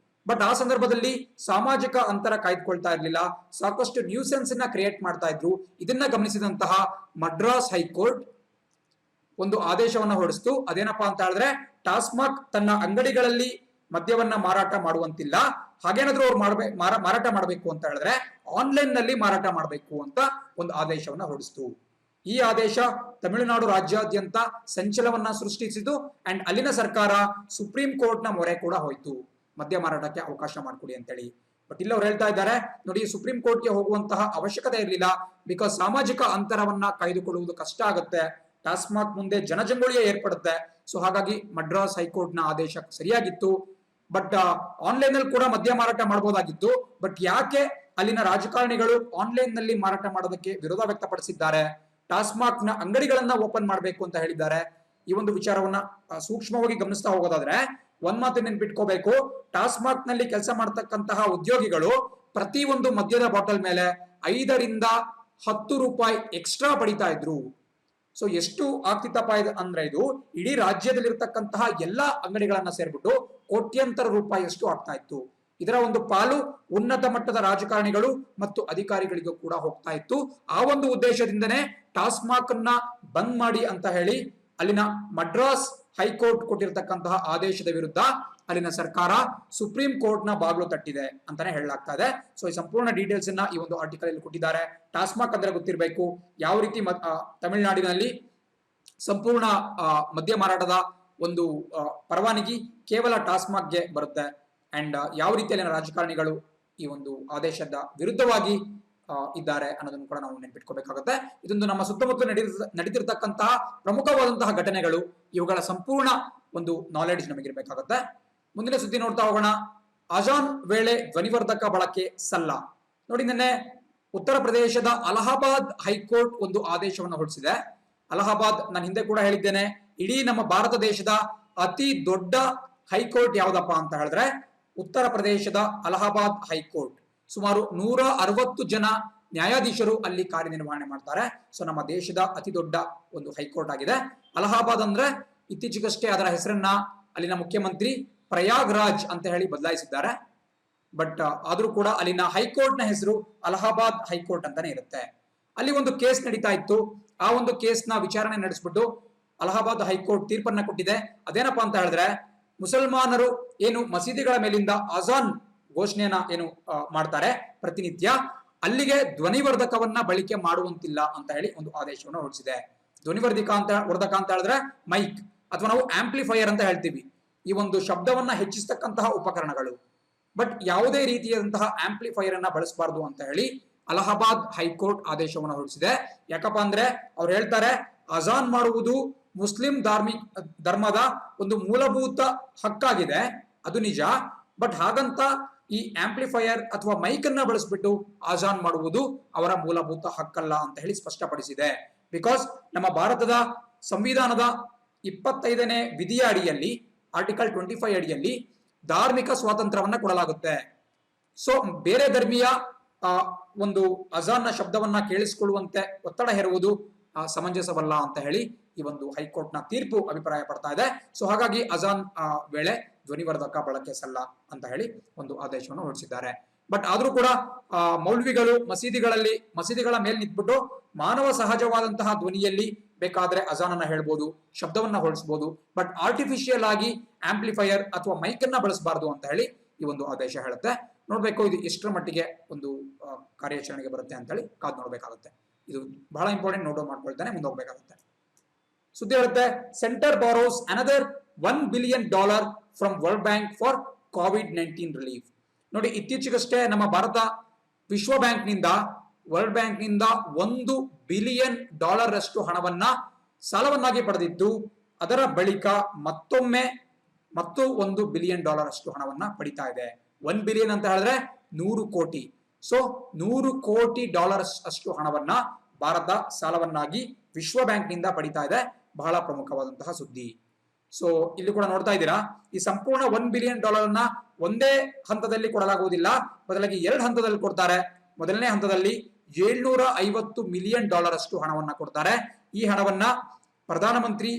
ಬಟ್ ಆ ಸಂದರ್ಭದಲ್ಲಿ ಸಾಮಾಜಿಕ ಅಂತರ ಕಾಯ್ದುಕೊಳ್ತಾ ಇರಲಿಲ್ಲ, ಸಾಕಷ್ಟು ನ್ಯೂಸೆನ್ಸ್ ಅನ್ನ ಕ್ರಿಯೇಟ್ ಮಾಡ್ತಾ ಇದ್ರು. ಇದನ್ನ ಗಮನಿಸಿದಂತಹ ಮಡ್ರಾಸ್ ಹೈಕೋರ್ಟ್ ಒಂದು ಆದೇಶವನ್ನ ಹೊರಡಿಸ್ತು. ಅದೇನಪ್ಪಾ ಅಂತ ಹೇಳಿದ್ರೆ ಟಾಸ್ಮಾಕ್ ತನ್ನ ಅಂಗಡಿಗಳಲ್ಲಿ ಮದ್ಯವನ್ನ ಮಾರಾಟ ಮಾಡುವಂತಿಲ್ಲ, ಹಾಗೇನಾದ್ರೂ ಅವ್ರು ಮಾರಾಟ ಮಾಡಬೇಕು ಅಂತ ಹೇಳಿದ್ರೆ ಆನ್ಲೈನ್ ನಲ್ಲಿ ಮಾರಾಟ ಮಾಡಬೇಕು ಅಂತ ಒಂದು ಆದೇಶವನ್ನ ಹೊರಡಿಸ್ತು. ಈ ಆದೇಶ ತಮಿಳುನಾಡು ರಾಜ್ಯಾದ್ಯಂತ ಸಂಚಲನವನ್ನ ಸೃಷ್ಟಿಸಿತು. ಅಂಡ್ ಅಲ್ಲಿನ ಸರ್ಕಾರ ಸುಪ್ರೀಂ ಕೋರ್ಟ್ ನ ಮೊರೆ ಕೂಡ ಹೋಯ್ತು, ಮದ್ಯ ಮಾರಾಟಕ್ಕೆ ಅವಕಾಶ ಮಾಡಿಕೊಡಿ ಅಂತೇಳಿ. ಬಟ್ ಇಲ್ಲ ಅವ್ರು ಹೇಳ್ತಾ ಇದ್ದಾರೆ, ನೋಡಿ ಸುಪ್ರೀಂ ಕೋರ್ಟ್ಗೆ ಹೋಗುವಂತಹ ಅವಶ್ಯಕತೆ ಇರಲಿಲ್ಲ, ಬಿಕಾಸ್ ಸಾಮಾಜಿಕ ಅಂತರವನ್ನ ಕಾಯ್ದುಕೊಳ್ಳುವುದು ಕಷ್ಟ ಆಗುತ್ತೆ, ಟಾಸ್ಮಾಕ್ ಮುಂದೆ ಜನಜಂಗುಳಿಯೇ ಏರ್ಪಡುತ್ತೆ. ಸೊ ಹಾಗಾಗಿ ಮಡ್ರಾಸ್ ಹೈಕೋರ್ಟ್ ನ ಆದೇಶ ಸರಿಯಾಗಿತ್ತು. ಬಟ್ ಆನ್ಲೈನ್ ನಲ್ಲಿ ಕೂಡ ಮದ್ಯ ಮಾರಾಟ ಮಾಡಬಹುದಾಗಿತ್ತು. ಬಟ್ ಯಾಕೆ ಅಲ್ಲಿನ ರಾಜಕಾರಣಿಗಳು ಆನ್ಲೈನ್ ನಲ್ಲಿ ಮಾರಾಟ ಮಾಡೋದಕ್ಕೆ ವಿರೋಧ ವ್ಯಕ್ತಪಡಿಸಿದ್ದಾರೆ, ಟಾಸ್ಮಾಕ್ ನ ಅಂಗಡಿಗಳನ್ನ ಓಪನ್ ಮಾಡಬೇಕು ಅಂತ ಹೇಳಿದ್ದಾರೆ? ಈ ಒಂದು ವಿಚಾರವನ್ನ ಸೂಕ್ಷ್ಮವಾಗಿ ಗಮನಿಸ್ತಾ ಹೋಗೋದಾದ್ರೆ ಒಂದ್ ಮಾತು ನೆನ್ಪಿಟ್ಕೋಬೇಕು, ಟಾಸ್ಮಾಕ್ ನಲ್ಲಿ ಕೆಲಸ ಮಾಡತಕ್ಕಂತಹ ಉದ್ಯೋಗಿಗಳು ಪ್ರತಿ ಒಂದು ಮದ್ಯದ ಬಾಟಲ್ ಮೇಲೆ ₹5 ಎಕ್ಸ್ಟ್ರಾ ಪಡಿತಾ ಇದ್ರು. ಸೊ ಎಷ್ಟು ಆಗ್ತಿತ್ತಪ್ಪ ಅಂದ್ರೆ ಇದು ಇಡೀ ರಾಜ್ಯದಲ್ಲಿರ್ತಕ್ಕಂತಹ ಎಲ್ಲಾ ಅಂಗಡಿಗಳನ್ನ ಸೇರ್ಬಿಟ್ಟು ಕೋಟ್ಯಂತರ ರೂಪಾಯಿಯಷ್ಟು ಆಗ್ತಾ ಇತ್ತು. ಇದರ ಒಂದು ಪಾಲು ಉನ್ನತ ಮಟ್ಟದ ರಾಜಕಾರಣಿಗಳು ಮತ್ತು ಅಧಿಕಾರಿಗಳಿಗೂ ಕೂಡ ಹೋಗ್ತಾ ಇತ್ತು. ಆ ಒಂದು ಉದ್ದೇಶದಿಂದನೇ ಟಾಸ್ಮಾಕ್ ಅನ್ನ ಬಂದ್ ಮಾಡಿ ಅಂತ ಹೇಳಿ ಅಲ್ಲಿನ ಮಡ್ರಾಸ್ ಹೈಕೋರ್ಟ್ ಕೊಟ್ಟಿರತಕ್ಕಂತಹ ಆದೇಶದ ವಿರುದ್ಧ ಅಲ್ಲಿನ ಸರ್ಕಾರ ಸುಪ್ರೀಂ ಕೋರ್ಟ್ ನ ಬಾಗಿಲು ತಟ್ಟಿದೆ ಅಂತಾನೆ ಹೇಳಲಾಗ್ತಾ ಇದೆ. ಸೊ ಈ ಸಂಪೂರ್ಣ ಡೀಟೇಲ್ಸ್ ಅನ್ನ ಈ ಒಂದು ಆರ್ಟಿಕಲ್ ಅಲ್ಲಿ ಕೊಟ್ಟಿದ್ದಾರೆ. ಟಾಸ್ಮಾಕ್ ಅಂದ್ರೆ ಗೊತ್ತಿರಬೇಕು, ಯಾವ ರೀತಿ ತಮಿಳುನಾಡಿನಲ್ಲಿ ಸಂಪೂರ್ಣ ಮದ್ಯ ಮಾರಾಟದ ಒಂದು ಪರವಾನಗಿ ಕೇವಲ ಟಾಸ್ಮಾಕ್ಗೆ ಬರುತ್ತೆ. ಅಂಡ್ ಯಾವ ರೀತಿಯಲ್ಲಿ ರಾಜಕಾರಣಿಗಳು ಈ ಒಂದು ಆದೇಶದ ವಿರುದ್ಧವಾಗಿ ಇದ್ದಾರೆ ಅನ್ನೋದನ್ನು ಕೂಡ ನಾವು ನೆನ್ಪಿಟ್ಕೋಬೇಕಾಗುತ್ತೆ. ಇದೊಂದು ನಮ್ಮ ಸುತ್ತಮುತ್ತ ನಡೀತಿರ್ತಕ್ಕಂತಹ ಪ್ರಮುಖವಾದಂತಹ ಘಟನೆಗಳು, ಇವುಗಳ ಸಂಪೂರ್ಣ ಒಂದು ನಾಲೆಡ್ಜ್ ನಮಗಿರ್ಬೇಕಾಗುತ್ತೆ. ಮುಂದಿನ ಸುದ್ದಿ ನೋಡ್ತಾ ಹೋಗೋಣ. ಅಜಾನ್ ವೇಳೆ ಧ್ವನಿವರ್ಧಕ ಬಳಕೆ ಸಲ್ಲ. ನೋಡಿ, ನಿನ್ನೆ ಉತ್ತರ ಪ್ರದೇಶದ ಅಲಹಾಬಾದ್ ಹೈಕೋರ್ಟ್ ಒಂದು ಆದೇಶವನ್ನು ಹೊರಡಿಸಿದೆ. ಅಲಹಾಬಾದ್, ನಾನು ಹಿಂದೆ ಕೂಡ ಹೇಳಿದ್ದೇನೆ, ಇಡೀ ನಮ್ಮ ಭಾರತ ದೇಶದ ಅತಿ ದೊಡ್ಡ ಹೈಕೋರ್ಟ್ ಯಾವ್ದಪ್ಪ ಅಂತ ಹೇಳಿದ್ರೆ ಉತ್ತರ ಪ್ರದೇಶದ ಅಲಹಾಬಾದ್ ಹೈಕೋರ್ಟ್. ಸುಮಾರು 160 ಜನ ನ್ಯಾಯಾಧೀಶರು ಅಲ್ಲಿ ಕಾರ್ಯನಿರ್ವಹಣೆ ಮಾಡ್ತಾರೆ. ಸೊ ನಮ್ಮ ದೇಶದ ಅತಿ ದೊಡ್ಡ ಒಂದು ಹೈಕೋರ್ಟ್ ಆಗಿದೆ ಅಲಹಾಬಾದ್. ಅಂದ್ರೆ ಇತ್ತೀಚೆಗಷ್ಟೇ ಅದರ ಹೆಸರನ್ನ ಅಲ್ಲಿನ ಮುಖ್ಯಮಂತ್ರಿ ಪ್ರಯಾಗ್ ರಾಜ್ ಅಂತ ಹೇಳಿ ಬದಲಾಯಿಸಿದ್ದಾರೆ. ಬಟ್ ಆದ್ರೂ ಕೂಡ ಅಲ್ಲಿನ ಹೈಕೋರ್ಟ್ ನ ಹೆಸರು ಅಲಹಾಬಾದ್ ಹೈಕೋರ್ಟ್ ಅಂತಾನೆ ಇರುತ್ತೆ. ಅಲ್ಲಿ ಒಂದು ಕೇಸ್ ನಡೀತಾ ಇತ್ತು. ಆ ಒಂದು ಕೇಸ್ ನ ವಿಚಾರಣೆ ನಡೆಸ್ಬಿಟ್ಟು ಅಲಹಾಬಾದ್ ಹೈಕೋರ್ಟ್ ತೀರ್ಪನ್ನ ಕೊಟ್ಟಿದೆ. ಅದೇನಪ್ಪಾ ಅಂತ ಹೇಳಿದ್ರೆ, ಮುಸಲ್ಮಾನರು ಏನು ಮಸೀದಿಗಳ ಮೇಲಿಂದ ಅಜಾನ್ ಘೋಷಣೆಯನ್ನ ಏನು ಮಾಡ್ತಾರೆ ಪ್ರತಿನಿತ್ಯ, ಅಲ್ಲಿಗೆ ಧ್ವನಿವರ್ಧಕವನ್ನ ಬಳಕೆ ಮಾಡುವಂತಿಲ್ಲ ಅಂತ ಹೇಳಿ ಒಂದು ಆದೇಶವನ್ನು ಹೊರಡಿಸಿದೆ. ಧ್ವನಿವರ್ಧಕ ಅಂತ ಹೇಳಿದ್ರೆ ಮೈಕ್ ಅಥವಾ ನಾವು ಆಂಪ್ಲಿಫೈಯರ್ ಅಂತ ಹೇಳ್ತೀವಿ, ಈ ಒಂದು ಶಬ್ದವನ್ನ ಹೆಚ್ಚಿಸತಕ್ಕಂತಹ ಉಪಕರಣಗಳು. ಬಟ್ ಯಾವುದೇ ರೀತಿಯಾದಂತಹ ಆಂಪ್ಲಿಫೈಯರ್ ಅನ್ನ ಬಳಸಬಾರದು ಅಂತ ಹೇಳಿ ಅಲಹಾಬಾದ್ ಹೈಕೋರ್ಟ್ ಆದೇಶವನ್ನು ಹೊರಡಿಸಿದೆ. ಯಾಕಪ್ಪ ಅಂದ್ರೆ ಅವ್ರು ಹೇಳ್ತಾರೆ, ಅಜಾನ್ ಮಾಡುವುದು ಮುಸ್ಲಿಂ ಧರ್ಮದ ಒಂದು ಮೂಲಭೂತ ಹಕ್ಕಾಗಿದೆ, ಅದು ನಿಜ. ಬಟ್ ಹಾಗಂತ ಈ ಆಂಪ್ಲಿಫೈಯರ್ ಅಥವಾ ಮೈಕ್ ಅನ್ನ ಬಳಸ್ಬಿಟ್ಟು ಅಜಾನ್ ಮಾಡುವುದು ಅವರ ಮೂಲಭೂತ ಹಕ್ಕಲ್ಲ ಅಂತ ಹೇಳಿ ಸ್ಪಷ್ಟಪಡಿಸಿದೆ. ಬಿಕಾಸ್ ನಮ್ಮ ಭಾರತದ ಸಂವಿಧಾನದ 25ನೇ ವಿಧಿಯ ಅಡಿಯಲ್ಲಿ, ಆರ್ಟಿಕಲ್ 25 ಅಡಿಯಲ್ಲಿ ಧಾರ್ಮಿಕ ಸ್ವಾತಂತ್ರ್ಯವನ್ನ ಕೊಡಲಾಗುತ್ತೆ. ಸೊ ಬೇರೆ ಧರ್ಮೀಯ ಒಂದು ಅಜಾನ್ನ ಶಬ್ದವನ್ನ ಕೇಳಿಸಿಕೊಳ್ಳುವಂತೆ ಒತ್ತಡ ಹೇರುವುದು ಸಮಂಜಸವಲ್ಲ ಅಂತ ಹೇಳಿ ಈ ಒಂದು ಹೈಕೋರ್ಟ್ ನ ತೀರ್ಪು ಅಭಿಪ್ರಾಯ ಪಡ್ತಾ ಇದೆ. ಸೊ ಹಾಗಾಗಿ ಅಜಾನ್ ವೇಳೆ ಧ್ವನಿವರ್ಧಕ ಬಳಕೆ ಸಲ್ಲ ಅಂತ ಹೇಳಿ ಒಂದು ಆದೇಶವನ್ನು ಹೊರಡಿಸಿದ್ದಾರೆ. ಬಟ್ ಆದ್ರೂ ಕೂಡ ಮೌಲ್ವಿಗಳು ಮಸೀದಿಗಳ ಮೇಲೆ ನಿಂತ್ಬಿಟ್ಟು ಮಾನವ ಸಹಜವಾದಂತಹ ಧ್ವನಿಯಲ್ಲಿ ಬೇಕಾದ್ರೆ ಅಜಾನ್ ಅನ್ನ ಹೇಳ್ಬೋದು, ಶಬ್ದವನ್ನ ಹೊರಡಿಸಬಹುದು. ಬಟ್ ಆರ್ಟಿಫಿಷಿಯಲ್ ಆಗಿ ಆಂಪ್ಲಿಫೈಯರ್ ಅಥವಾ ಮೈಕ್ ಅನ್ನ ಬಳಸಬಾರದು ಅಂತ ಹೇಳಿ ಈ ಒಂದು ಆದೇಶ ಹೇಳುತ್ತೆ. ನೋಡ್ಬೇಕು ಇದು ಎಷ್ಟರ ಮಟ್ಟಿಗೆ ಒಂದು ಕಾರ್ಯಾಚರಣೆಗೆ ಬರುತ್ತೆ ಅಂತ ಹೇಳಿ ಕಾದ್ ನೋಡ್ಬೇಕಾಗುತ್ತೆ. ಇದು ಬಹಳ ಇಂಪಾರ್ಟೆಂಟ್, ನೋಟ್ ಮಾಡ್ಕೊಳ್ತಾನೆ ಮುಂದೆ ಹೋಗ್ಬೇಕಾಗುತ್ತೆ. ಸುದ್ದಿ ಹೇಳುತ್ತೆ, centre borrows another $1 billion from World Bank for COVID-19 relief. ನೋಡಿ, ಇತ್ತೀಚೆಗಷ್ಟೇ ನಮ್ಮ ಭಾರತ ವಿಶ್ವ ಬ್ಯಾಂಕ್ ನಿಂದ ವರ್ಲ್ಡ್ ಬ್ಯಾಂಕ್ ನಿಂದ $1 billion ಅಷ್ಟು ಹಣವನ್ನ ಸಾಲವನ್ನಾಗಿ ಪಡೆದಿದ್ದು, ಅದರ ಬಳಿಕ ಮತ್ತೊಮ್ಮೆ $1 billion ಅಷ್ಟು ಹಣವನ್ನ ಪಡಿತಾ ಇದೆ. 1 billion ಅಂತ ಹೇಳಿದ್ರೆ 100 ಕೋಟಿ. ಸೊ $100 ಕೋಟಿ ಅಷ್ಟು ಹಣವನ್ನ ಭಾರತ ಸಾಲವನ್ನಾಗಿ ವಿಶ್ವ ಬ್ಯಾಂಕ್ ನಿಂದ ಪಡಿತಾ ಇದೆ. ಬಹಳ ಪ್ರಮುಖವಾದಂತಹ ಸುದ್ದಿ. ಸೊ ಇಲ್ಲಿ ಕೂಡ ನೋಡ್ತಾ ಇದ್ದೀರಾ, ಈ ಸಂಪೂರ್ಣ $1 billion ಅನ್ನ ಒಂದೇ ಹಂತದಲ್ಲಿ ಕೊಡಲಾಗುವುದಿಲ್ಲ, ಬದಲಾಗಿ 2 ಹಂತದಲ್ಲಿ ಕೊಡ್ತಾರೆ. ಮೊದಲನೇ ಹಂತದಲ್ಲಿ $750 million ಅಷ್ಟು ಹಣವನ್ನ ಕೊಡ್ತಾರೆ. ಈ ಹಣವನ್ನ ಪ್ರಧಾನಮಂತ್ರಿ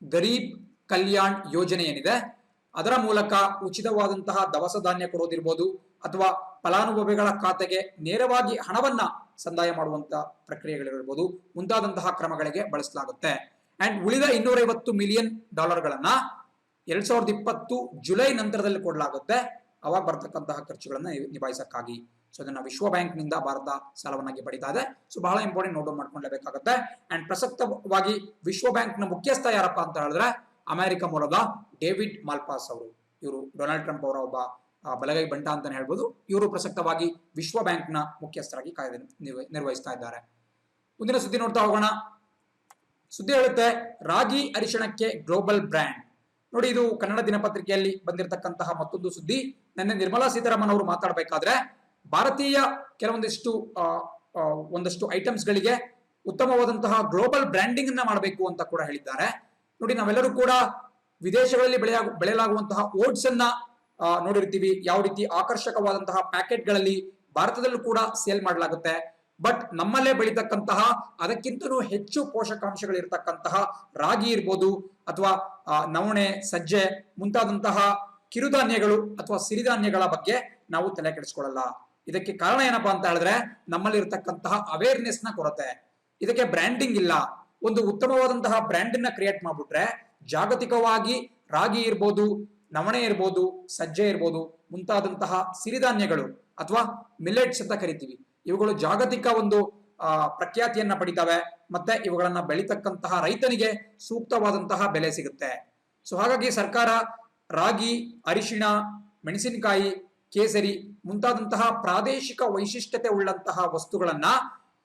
ಗರೀಬ್ ಕಲ್ಯಾಣ್ ಯೋಜನೆ ಏನಿದೆ ಅದರ ಮೂಲಕ ಉಚಿತವಾದಂತಹ ದವಸ ಧಾನ್ಯ ಕೊಡೋದಿರ್ಬೋದು, ಅಥವಾ ಫಲಾನುಭವಿಗಳ ಖಾತೆಗೆ ನೇರವಾಗಿ ಹಣವನ್ನ ಸಂದಾಯ ಮಾಡುವಂತ ಪ್ರಕ್ರಿಯೆಗಳಿರ್ಬೋದು, ಮುಂತಾದಂತಹ ಕ್ರಮಗಳಿಗೆ ಬಳಸಲಾಗುತ್ತೆ. ಅಂಡ್ ಉಳಿದ $250 million 2020 ಜುಲೈ ನಂತರದಲ್ಲಿ ಕೊಡಲಾಗುತ್ತೆ, ಅವಾಗ ಬರ್ತಕ್ಕಂತಹ ಖರ್ಚುಗಳನ್ನ ನಿಭಾಯಿಸಕ್ಕಾಗಿ. ಸೊ ಅದನ್ನ ವಿಶ್ವ ಬ್ಯಾಂಕ್ ನಿಂದ ಭಾರತ ಸಾಲವನ್ನಾಗಿ ಪಡಿತಾ ಇದೆ. ಸೊ ಬಹಳ ಇಂಪಾರ್ಟೆಂಟ್, ನೋಟ್ ಮಾಡ್ಕೊಳ್ಳಬೇಕಾಗುತ್ತೆ. ಅಂಡ್ ಪ್ರಸಕ್ತವಾಗಿ ವಿಶ್ವ ಬ್ಯಾಂಕ್ ನ ಮುಖ್ಯಸ್ಥ ಯಾರಪ್ಪ ಅಂತ ಹೇಳಿದ್ರೆ ಅಮೆರಿಕ ಮೂಲದ ಡೇವಿಡ್ ಮಾಲ್ಪಾಸ್ ಅವರು. ಇವರು ಡೊನಾಲ್ಡ್ ಟ್ರಂಪ್ ಅವರ ಒಬ್ಬ ಬಲಗೈ ಬಂಟ ಅಂತಾನೆ ಹೇಳ್ಬೋದು. ಇವರು ಪ್ರಸಕ್ತವಾಗಿ ವಿಶ್ವ ಬ್ಯಾಂಕ್ ನ ಮುಖ್ಯಸ್ಥರಾಗಿ ನಿರ್ವಹಿಸ್ತಾ ಇದ್ದಾರೆ. ಮುಂದಿನ ಸುದ್ದಿ ನೋಡ್ತಾ ಹೋಗೋಣ. ಸುದ್ದಿ ಹೇಳುತ್ತೆ, ರಾಗಿ ಅರಿಶಿಣಕ್ಕೆ ಗ್ಲೋಬಲ್ ಬ್ರ್ಯಾಂಡ್. ನೋಡಿ, ಇದು ಕನ್ನಡ ದಿನಪತ್ರಿಕೆಯಲ್ಲಿ ಬಂದಿರತಕ್ಕಂತಹ ಮತ್ತೊಂದು ಸುದ್ದಿ. ನಿನ್ನೆ ನಿರ್ಮಲಾ ಸೀತಾರಾಮನ್ ಅವರು ಮಾತಾಡಬೇಕಾದ್ರೆ ಭಾರತೀಯ ಒಂದಷ್ಟು ಐಟಮ್ಸ್ ಗಳಿಗೆ ಉತ್ತಮವಾದಂತಹ ಗ್ಲೋಬಲ್ ಬ್ರ್ಯಾಂಡಿಂಗ್ ಅನ್ನ ಮಾಡಬೇಕು ಅಂತ ಕೂಡ ಹೇಳಿದ್ದಾರೆ. ನೋಡಿ, ನಾವೆಲ್ಲರೂ ಕೂಡ ವಿದೇಶಗಳಲ್ಲಿ ಬೆಳೆಯಲಾಗುವಂತಹ ಓಟ್ಸ್ ಅನ್ನ ನೋಡಿರ್ತೀವಿ, ಯಾವ ರೀತಿ ಆಕರ್ಷಕವಾದಂತಹ ಪ್ಯಾಕೆಟ್ಗಳಲ್ಲಿ ಭಾರತದಲ್ಲೂ ಕೂಡ ಸೇಲ್ ಮಾಡಲಾಗುತ್ತೆ. ಬಟ್ ನಮ್ಮಲ್ಲೇ ಬೆಳೀತಕ್ಕಂತಹ ಅದಕ್ಕಿಂತಲೂ ಹೆಚ್ಚು ಪೋಷಕಾಂಶಗಳಿರ್ತಕ್ಕಂತಹ ರಾಗಿ ಇರ್ಬೋದು, ಅಥವಾ ನವಣೆ, ಸಜ್ಜೆ ಮುಂತಾದಂತಹ ಕಿರುಧಾನ್ಯಗಳು ಅಥವಾ ಸಿರಿಧಾನ್ಯಗಳ ಬಗ್ಗೆ ನಾವು ತಲೆ ಕೆಡಿಸ್ಕೊಳ್ಳಲ್ಲ. ಇದಕ್ಕೆ ಕಾರಣ ಏನಪ್ಪಾ ಅಂತ ಹೇಳಿದ್ರೆ ನಮ್ಮಲ್ಲಿ ಇರತಕ್ಕಂತಹ ಅವೇರ್ನೆಸ್ ನ ಕೊರತೆ. ಇದಕ್ಕೆ ಬ್ರ್ಯಾಂಡಿಂಗ್ ಇಲ್ಲ. ಒಂದು ಉತ್ತಮವಾದಂತಹ ಬ್ರ್ಯಾಂಡ್ ಅನ್ನ ಕ್ರಿಯೇಟ್ ಮಾಡ್ಬಿಟ್ರೆ ಜಾಗತಿಕವಾಗಿ ರಾಗಿ ಇರ್ಬೋದು, ನವಣೆ ಇರ್ಬೋದು, ಸಜ್ಜೆ ಇರ್ಬೋದು, ಮುಂತಾದಂತಹ ಸಿರಿಧಾನ್ಯಗಳು ಅಥವಾ ಮಿಲೆಟ್ಸ್ ಅಂತ ಕರಿತೀವಿ, ಇವುಗಳು ಜಾಗತಿಕ ಒಂದು ಪ್ರಖ್ಯಾತಿಯನ್ನ ಪಡಿತವೆ. ಮತ್ತೆ ಇವುಗಳನ್ನ ಬೆಳೀತಕ್ಕಂತಹ ರೈತನಿಗೆ ಸೂಕ್ತವಾದಂತಹ ಬೆಲೆ ಸಿಗುತ್ತೆ. ಸೊ ಹಾಗಾಗಿ ಸರ್ಕಾರ ರಾಗಿ, ಅರಿಶಿಣ, ಮೆಣಸಿನಕಾಯಿ, ಕೇಸರಿ ಮುಂತಾದಂತಹ ಪ್ರಾದೇಶಿಕ ವೈಶಿಷ್ಟ್ಯತೆ ಉಳ್ಳಂತಹ ವಸ್ತುಗಳನ್ನ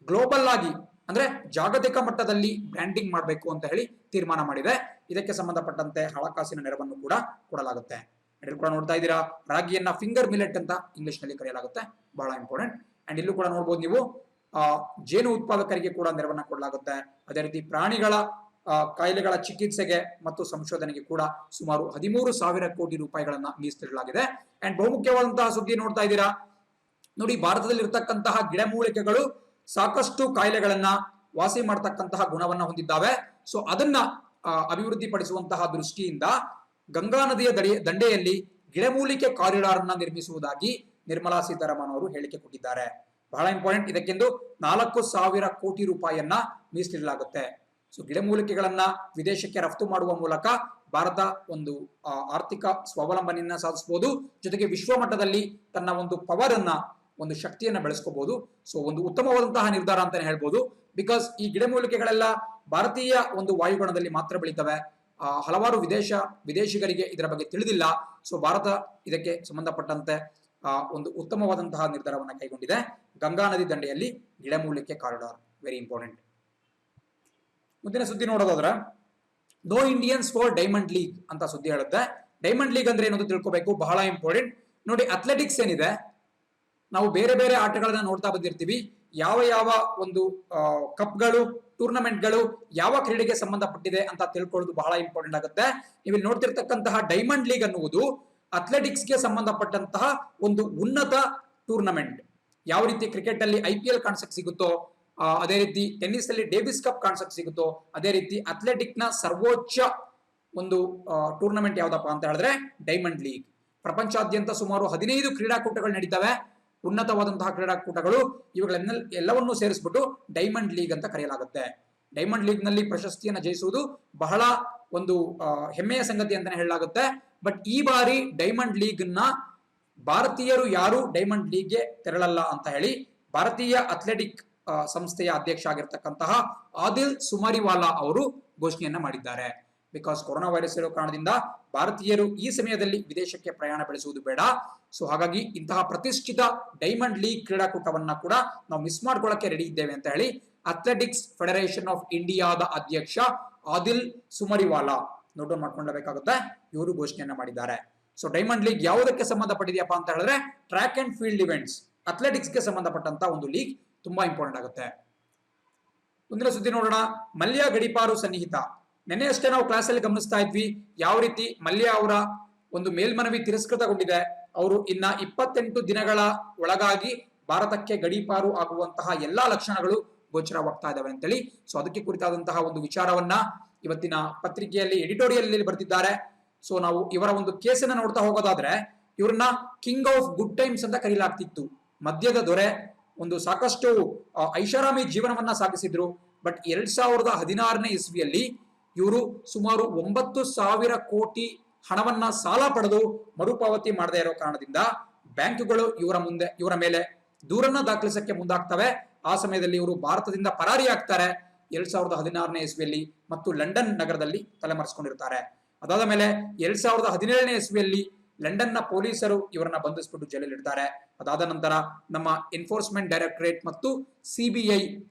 ಗ್ಲೋಬಲ್ ಆಗಿ ಅಂದ್ರೆ ಜಾಗತಿಕ ಮಟ್ಟದಲ್ಲಿ ಬ್ರ್ಯಾಂಡಿಂಗ್ ಮಾಡಬೇಕು ಅಂತ ಹೇಳಿ ತೀರ್ಮಾನ ಮಾಡಿದೆ. ಇದಕ್ಕೆ ಸಂಬಂಧಪಟ್ಟಂತೆ ಹಣಕಾಸಿನ ನೆರವನ್ನು ಕೂಡ ಕೊಡಲಾಗುತ್ತೆ. ಕೂಡ ನೋಡ್ತಾ ಇದ್ದೀರಾ, ರಾಗಿಯನ್ನ ಫಿಂಗರ್ ಮಿಲೆಟ್ ಅಂತ ಇಂಗ್ಲಿಷ್ ನಲ್ಲಿ ಕರೆಯಲಾಗುತ್ತೆ. ಬಹಳ ಇಂಪಾರ್ಟೆಂಟ್. ಅಂಡ್ ಇಲ್ಲೂ ಕೂಡ ನೋಡ್ಬೋದು ನೀವು, ಜೇನು ಉತ್ಪಾದಕರಿಗೆ ಕೂಡ ನೆರವನ್ನ ಕೊಡಲಾಗುತ್ತೆ. ಅದೇ ರೀತಿ ಪ್ರಾಣಿಗಳ ಕಾಯಿಲೆಗಳ ಚಿಕಿತ್ಸೆಗೆ ಮತ್ತು ಸಂಶೋಧನೆಗೆ ಕೂಡ ಸುಮಾರು 13,000 ಕೋಟಿ ರೂಪಾಯಿಗಳನ್ನ ಮೀಸಲಿಡಲಾಗಿದೆ. ಅಂಡ್ ಬಹುಮುಖ್ಯವಾದಂತಹ ಸುದ್ದಿ ನೋಡ್ತಾ ಇದ್ದೀರಾ, ನೋಡಿ, ಭಾರತದಲ್ಲಿ ಇರತಕ್ಕಂತಹ ಗಿಡಮೂಲಿಕೆಗಳು ಸಾಕಷ್ಟು ಕಾಯಿಲೆಗಳನ್ನ ವಾಸಿ ಮಾಡತಕ್ಕಂತಹ ಗುಣವನ್ನ ಹೊಂದಿದ್ದಾವೆ. ಸೊ ಅದನ್ನ ಅಭಿವೃದ್ಧಿ ಪಡಿಸುವಂತಹ ದೃಷ್ಟಿಯಿಂದ ಗಂಗಾ ನದಿಯ ದಂಡೆಯಲ್ಲಿ ಗಿಡಮೂಲಿಕೆ ಕಾರಿಡಾರ್ ಅನ್ನ ನಿರ್ಮಿಸುವುದಾಗಿ ನಿರ್ಮಲಾ ಸೀತಾರಾಮನ್ ಅವರು ಹೇಳಿಕೆ ಕೊಟ್ಟಿದ್ದಾರೆ. ಬಹಳ ಇಂಪಾರ್ಟೆಂಟ್. ಇದಕ್ಕೆಂದು 4,000 ಕೋಟಿ ರೂಪಾಯಿಯನ್ನ ಮೀಸಲಿಡಲಾಗುತ್ತೆ. ಸೊ ಗಿಡಮೂಲಿಕೆಗಳನ್ನ ವಿದೇಶಕ್ಕೆ ರಫ್ತು ಮಾಡುವ ಮೂಲಕ ಭಾರತ ಒಂದು ಆರ್ಥಿಕ ಸ್ವಾವಲಂಬನೆಯನ್ನ ಸಾಧಿಸಬಹುದು, ಜೊತೆಗೆ ವಿಶ್ವ ಮಟ್ಟದಲ್ಲಿ ತನ್ನ ಒಂದು ಪವರ್ ಅನ್ನ, ಒಂದು ಶಕ್ತಿಯನ್ನ ಬೆಳೆಸ್ಕೋಬಹುದು. ಸೊ ಒಂದು ಉತ್ತಮವಾದಂತಹ ನಿರ್ಧಾರ ಅಂತಾನೆ ಹೇಳ್ಬೋದು. ಬಿಕಾಸ್ ಈ ಗಿಡಮೂಲಿಕೆಗಳೆಲ್ಲ ಭಾರತೀಯ ಒಂದು ವಾಯುಗುಣದಲ್ಲಿ ಮಾತ್ರ ಬೆಳೀತವೆ. ಹಲವಾರು ವಿದೇಶಿಗರಿಗೆ ಇದರ ಬಗ್ಗೆ ತಿಳಿದಿಲ್ಲ. ಸೊ ಭಾರತ ಇದಕ್ಕೆ ಸಂಬಂಧಪಟ್ಟಂತೆ ಒಂದು ಉತ್ತಮವಾದಂತಹ ನಿರ್ಧಾರವನ್ನು ಕೈಗೊಂಡಿದೆ. ಗಂಗಾ ನದಿ ದಂಡೆಯಲ್ಲಿ ಗಿಡಮೂಲಿಕೆ ಕಾರಿಡಾರ್ ವೆರಿ ಇಂಪಾರ್ಟೆಂಟ್. ಮುಂದಿನ ಸುದ್ದಿ ನೋಡೋದಾದ್ರೆ, no Indians for diamond league ಅಂತ ಸುದ್ದಿ ಹೇಳುತ್ತೆ. ಡೈಮಂಡ್ ಲೀಗ್ ಅಂದ್ರೆ ಏನಂತ ತಿಳ್ಕೋಬೇಕು, ಬಹಳ ಇಂಪಾರ್ಟೆಂಟ್. ನೋಡಿ, ಅಥ್ಲೆಟಿಕ್ಸ್ ಏನಿದೆ, ನಾವು ಬೇರೆ ಬೇರೆ ಆಟಗಳನ್ನ ನೋಡ್ತಾ ಬಂದಿರ್ತೀವಿ. ಯಾವ ಯಾವ ಒಂದು ಕಪ್ಗಳು, ಟೂರ್ನಮೆಂಟ್ಗಳು ಯಾವ ಕ್ರೀಡೆಗೆ ಸಂಬಂಧಪಟ್ಟಿದೆ ಅಂತ ತಿಳ್ಕೊಳ್ಳೋದು ಬಹಳ ಇಂಪಾರ್ಟೆಂಟ್ ಆಗುತ್ತೆ. ನೀವು ಇಲ್ಲಿ ನೋಡ್ತಿರ್ತಕ್ಕಂತಹ ಡೈಮಂಡ್ ಲೀಗ್ ಅನ್ನುವುದು ಅಥ್ಲೆಟಿಕ್ಸ್ಗೆ ಸಂಬಂಧಪಟ್ಟಂತಹ ಒಂದು ಉನ್ನತ ಟೂರ್ನಮೆಂಟ್. ಯಾವ ರೀತಿ ಕ್ರಿಕೆಟ್ ಅಲ್ಲಿ IPL ಕಾಣಿಸಕ್ ಸಿಗುತ್ತೋ, ಅದೇ ರೀತಿ ಟೆನ್ನಿಸ್ ಅಲ್ಲಿ ಡೇವಿಸ್ ಕಪ್ ಕಾಣಿಸಕ್ ಸಿಗುತ್ತೋ, ಅದೇ ರೀತಿ ಅಥ್ಲೆಟಿಕ್ ನ ಸರ್ವೋಚ್ಚ ಒಂದು ಟೂರ್ನಮೆಂಟ್ ಯಾವ್ದಪ್ಪ ಅಂತ ಹೇಳಿದ್ರೆ ಡೈಮಂಡ್ ಲೀಗ್. ಪ್ರಪಂಚಾದ್ಯಂತ ಸುಮಾರು 15 ಕ್ರೀಡಾಕೂಟಗಳು ನಡೀತವೆ, ಉನ್ನತವಾದಂತಹ ಕ್ರೀಡಾಕೂಟಗಳು. ಇವುಗಳನ್ನೆಲ್ಲವನ್ನೂ ಸೇರಿಸ್ಬಿಟ್ಟು ಡೈಮಂಡ್ ಲೀಗ್ ಅಂತ ಕರೆಯಲಾಗುತ್ತೆ. ಡೈಮಂಡ್ ಲೀಗ್ ನಲ್ಲಿ ಪ್ರಶಸ್ತಿಯನ್ನು ಜಯಿಸುವುದು ಬಹಳ ಒಂದು ಹೆಮ್ಮೆಯ ಸಂಗತಿ ಅಂತಾನೆ ಹೇಳಲಾಗುತ್ತೆ. ಬಟ್ ಈ ಬಾರಿ ಡೈಮಂಡ್ ಲೀಗ್ ನ ಭಾರತೀಯರು ಯಾರು ಡೈಮಂಡ್ ಲೀಗ್ಗೆ ತೆರಳಲ್ಲ ಅಂತ ಹೇಳಿ ಭಾರತೀಯ ಅಥ್ಲೆಟಿಕ್ ಸಂಸ್ಥೆಯ ಅಧ್ಯಕ್ಷ ಆಗಿರ್ತಕ್ಕಂತಹ ಆದಿಲ್ ಸುಮಾರಿವಾಲಾ ಅವರು ಘೋಷಣೆಯನ್ನ ಮಾಡಿದ್ದಾರೆ. ಬಿಕಾಸ್ ಕೊರೋನಾ ವೈರಸ್ ಇರೋ ಕಾರಣದಿಂದ ಭಾರತೀಯರು ಈ ಸಮಯದಲ್ಲಿ ವಿದೇಶಕ್ಕೆ ಪ್ರಯಾಣ ಬೆಳೆಸುವುದು ಬೇಡ. ಸೊ ಹಾಗಾಗಿ ಇಂತಹ ಪ್ರತಿಷ್ಠಿತ ಡೈಮಂಡ್ ಲೀಗ್ ಕ್ರೀಡಾಕೂಟವನ್ನ ಕೂಡ ನಾವು ಮಿಸ್ ಮಾಡ್ಕೊಳ್ಳಕ್ಕೆ ರೆಡಿ ಇದ್ದೇವೆ ಅಂತ ಹೇಳಿ ಅಥ್ಲೆಟಿಕ್ಸ್ ಫೆಡರೇಷನ್ ಆಫ್ ಇಂಡಿಯಾದ ಅಧ್ಯಕ್ಷ ಆದಿಲ್ ಸುಮಾರಿವಾಲಾ, ನೋಟ್ ಡೌನ್ ಮಾಡ್ಕೊಳ್ಳಬೇಕಾಗುತ್ತೆ, ಇವರು ಘೋಷಣೆಯನ್ನ ಮಾಡಿದ್ದಾರೆ. ಸೊ ಡೈಮಂಡ್ ಲೀಗ್ ಯಾವುದಕ್ಕೆ ಸಂಬಂಧಪಟ್ಟಿದೆಯಪ್ಪ ಅಂತ ಹೇಳಿದ್ರೆ ಟ್ರ್ಯಾಕ್ ಅಂಡ್ ಫೀಲ್ಡ್ ಇವೆಂಟ್ಸ್, ಅಥ್ಲೆಟಿಕ್ಸ್ಗೆ ಸಂಬಂಧಪಟ್ಟಂತ ಒಂದು ಲೀಗ್, ತುಂಬಾ ಇಂಪಾರ್ಟೆಂಟ್ ಆಗುತ್ತೆ. ಮುಂದಿನ ಸುದ್ದಿ ನೋಡೋಣ. ಮಲ್ಯ ಗಡಿಪಾರು ಸನ್ನಿಹಿತ. ನೆನ್ನೆಯಷ್ಟೇ ನಾವು ಕ್ಲಾಸ್ ಅಲ್ಲಿ ಗಮನಿಸ್ತಾ ಇದ್ವಿ ಯಾವ ರೀತಿ ಮಲ್ಯ ಅವರ ಒಂದು ಮೇಲ್ಮನವಿ ತಿರಸ್ಕೃತಗೊಂಡಿದೆ. ಅವರು ಇನ್ನ 28 ದಿನಗಳ ಒಳಗಾಗಿ ಭಾರತಕ್ಕೆ ಗಡೀಪಾರು ಆಗುವಂತಹ ಎಲ್ಲಾ ಲಕ್ಷಣಗಳು ಗೋಚರವಾಗ್ತಾ ಇದಾವೆ ಅಂತೇಳಿ. ಸೊ ಅದಕ್ಕೆ ಕುರಿತಾದಂತಹ ಒಂದು ವಿಚಾರವನ್ನ ಇವತ್ತಿನ ಪತ್ರಿಕೆಯಲ್ಲಿ ಎಡಿಟೋರಿಯಲ್ ಬರ್ತಿದ್ದಾರೆ. ಸೊ ನಾವು ಇವರ ಒಂದು ಕೇಸನ್ನ ನೋಡ್ತಾ ಹೋಗೋದಾದ್ರೆ, ಇವ್ರನ್ನ ಕಿಂಗ್ ಆಫ್ ಗುಡ್ ಟೈಮ್ಸ್ ಅಂತ ಕರೀಲಾಗ್ತಿತ್ತು. ಮದ್ಯದ ದೊರೆ, ಒಂದು ಸಾಕಷ್ಟು ಐಷಾರಾಮಿ ಜೀವನವನ್ನ ಸಾಗಿಸಿದ್ರು. ಬಟ್ 2016ನೇ ಇಸ್ವಿಯಲ್ಲಿ ಇವರು ಸುಮಾರು 9,000 ಕೋಟಿ ಹಣವನ್ನ ಸಾಲ ಪಡೆದು ಮರುಪಾವತಿ ಮಾಡದೇ ಇರೋ ಕಾರಣದಿಂದ ಬ್ಯಾಂಕುಗಳು ಇವರ ಮೇಲೆ ದೂರನ್ನ ದಾಖಲಿಸಕ್ಕೆ ಮುಂದಾಗ್ತವೆ. ಆ ಸಮಯದಲ್ಲಿ ಇವರು ಭಾರತದಿಂದ ಪರಾರಿ ಆಗ್ತಾರೆ 2016ನೇ ಇಸ್ವಿಯಲ್ಲಿ ಮತ್ತು ಲಂಡನ್ ನಗರದಲ್ಲಿ ತಲೆಮರೆಸಿಕೊಂಡಿರ್ತಾರೆ. ಅದಾದ ಮೇಲೆ 2017ನೇ ಇಸ್ವಿಯಲ್ಲಿ ಲಂಡನ್ನ ಪೊಲೀಸರು ಇವರನ್ನ ಬಂಧಿಸ್ಬಿಟ್ಟು ಜೈಲಲ್ಲಿ ಇಡ್ತಾರೆ. ಅದಾದ ನಂತರ ನಮ್ಮ ಎನ್ಫೋರ್ಸ್ಮೆಂಟ್ ಡೈರೆಕ್ಟರೇಟ್ ಮತ್ತು CBI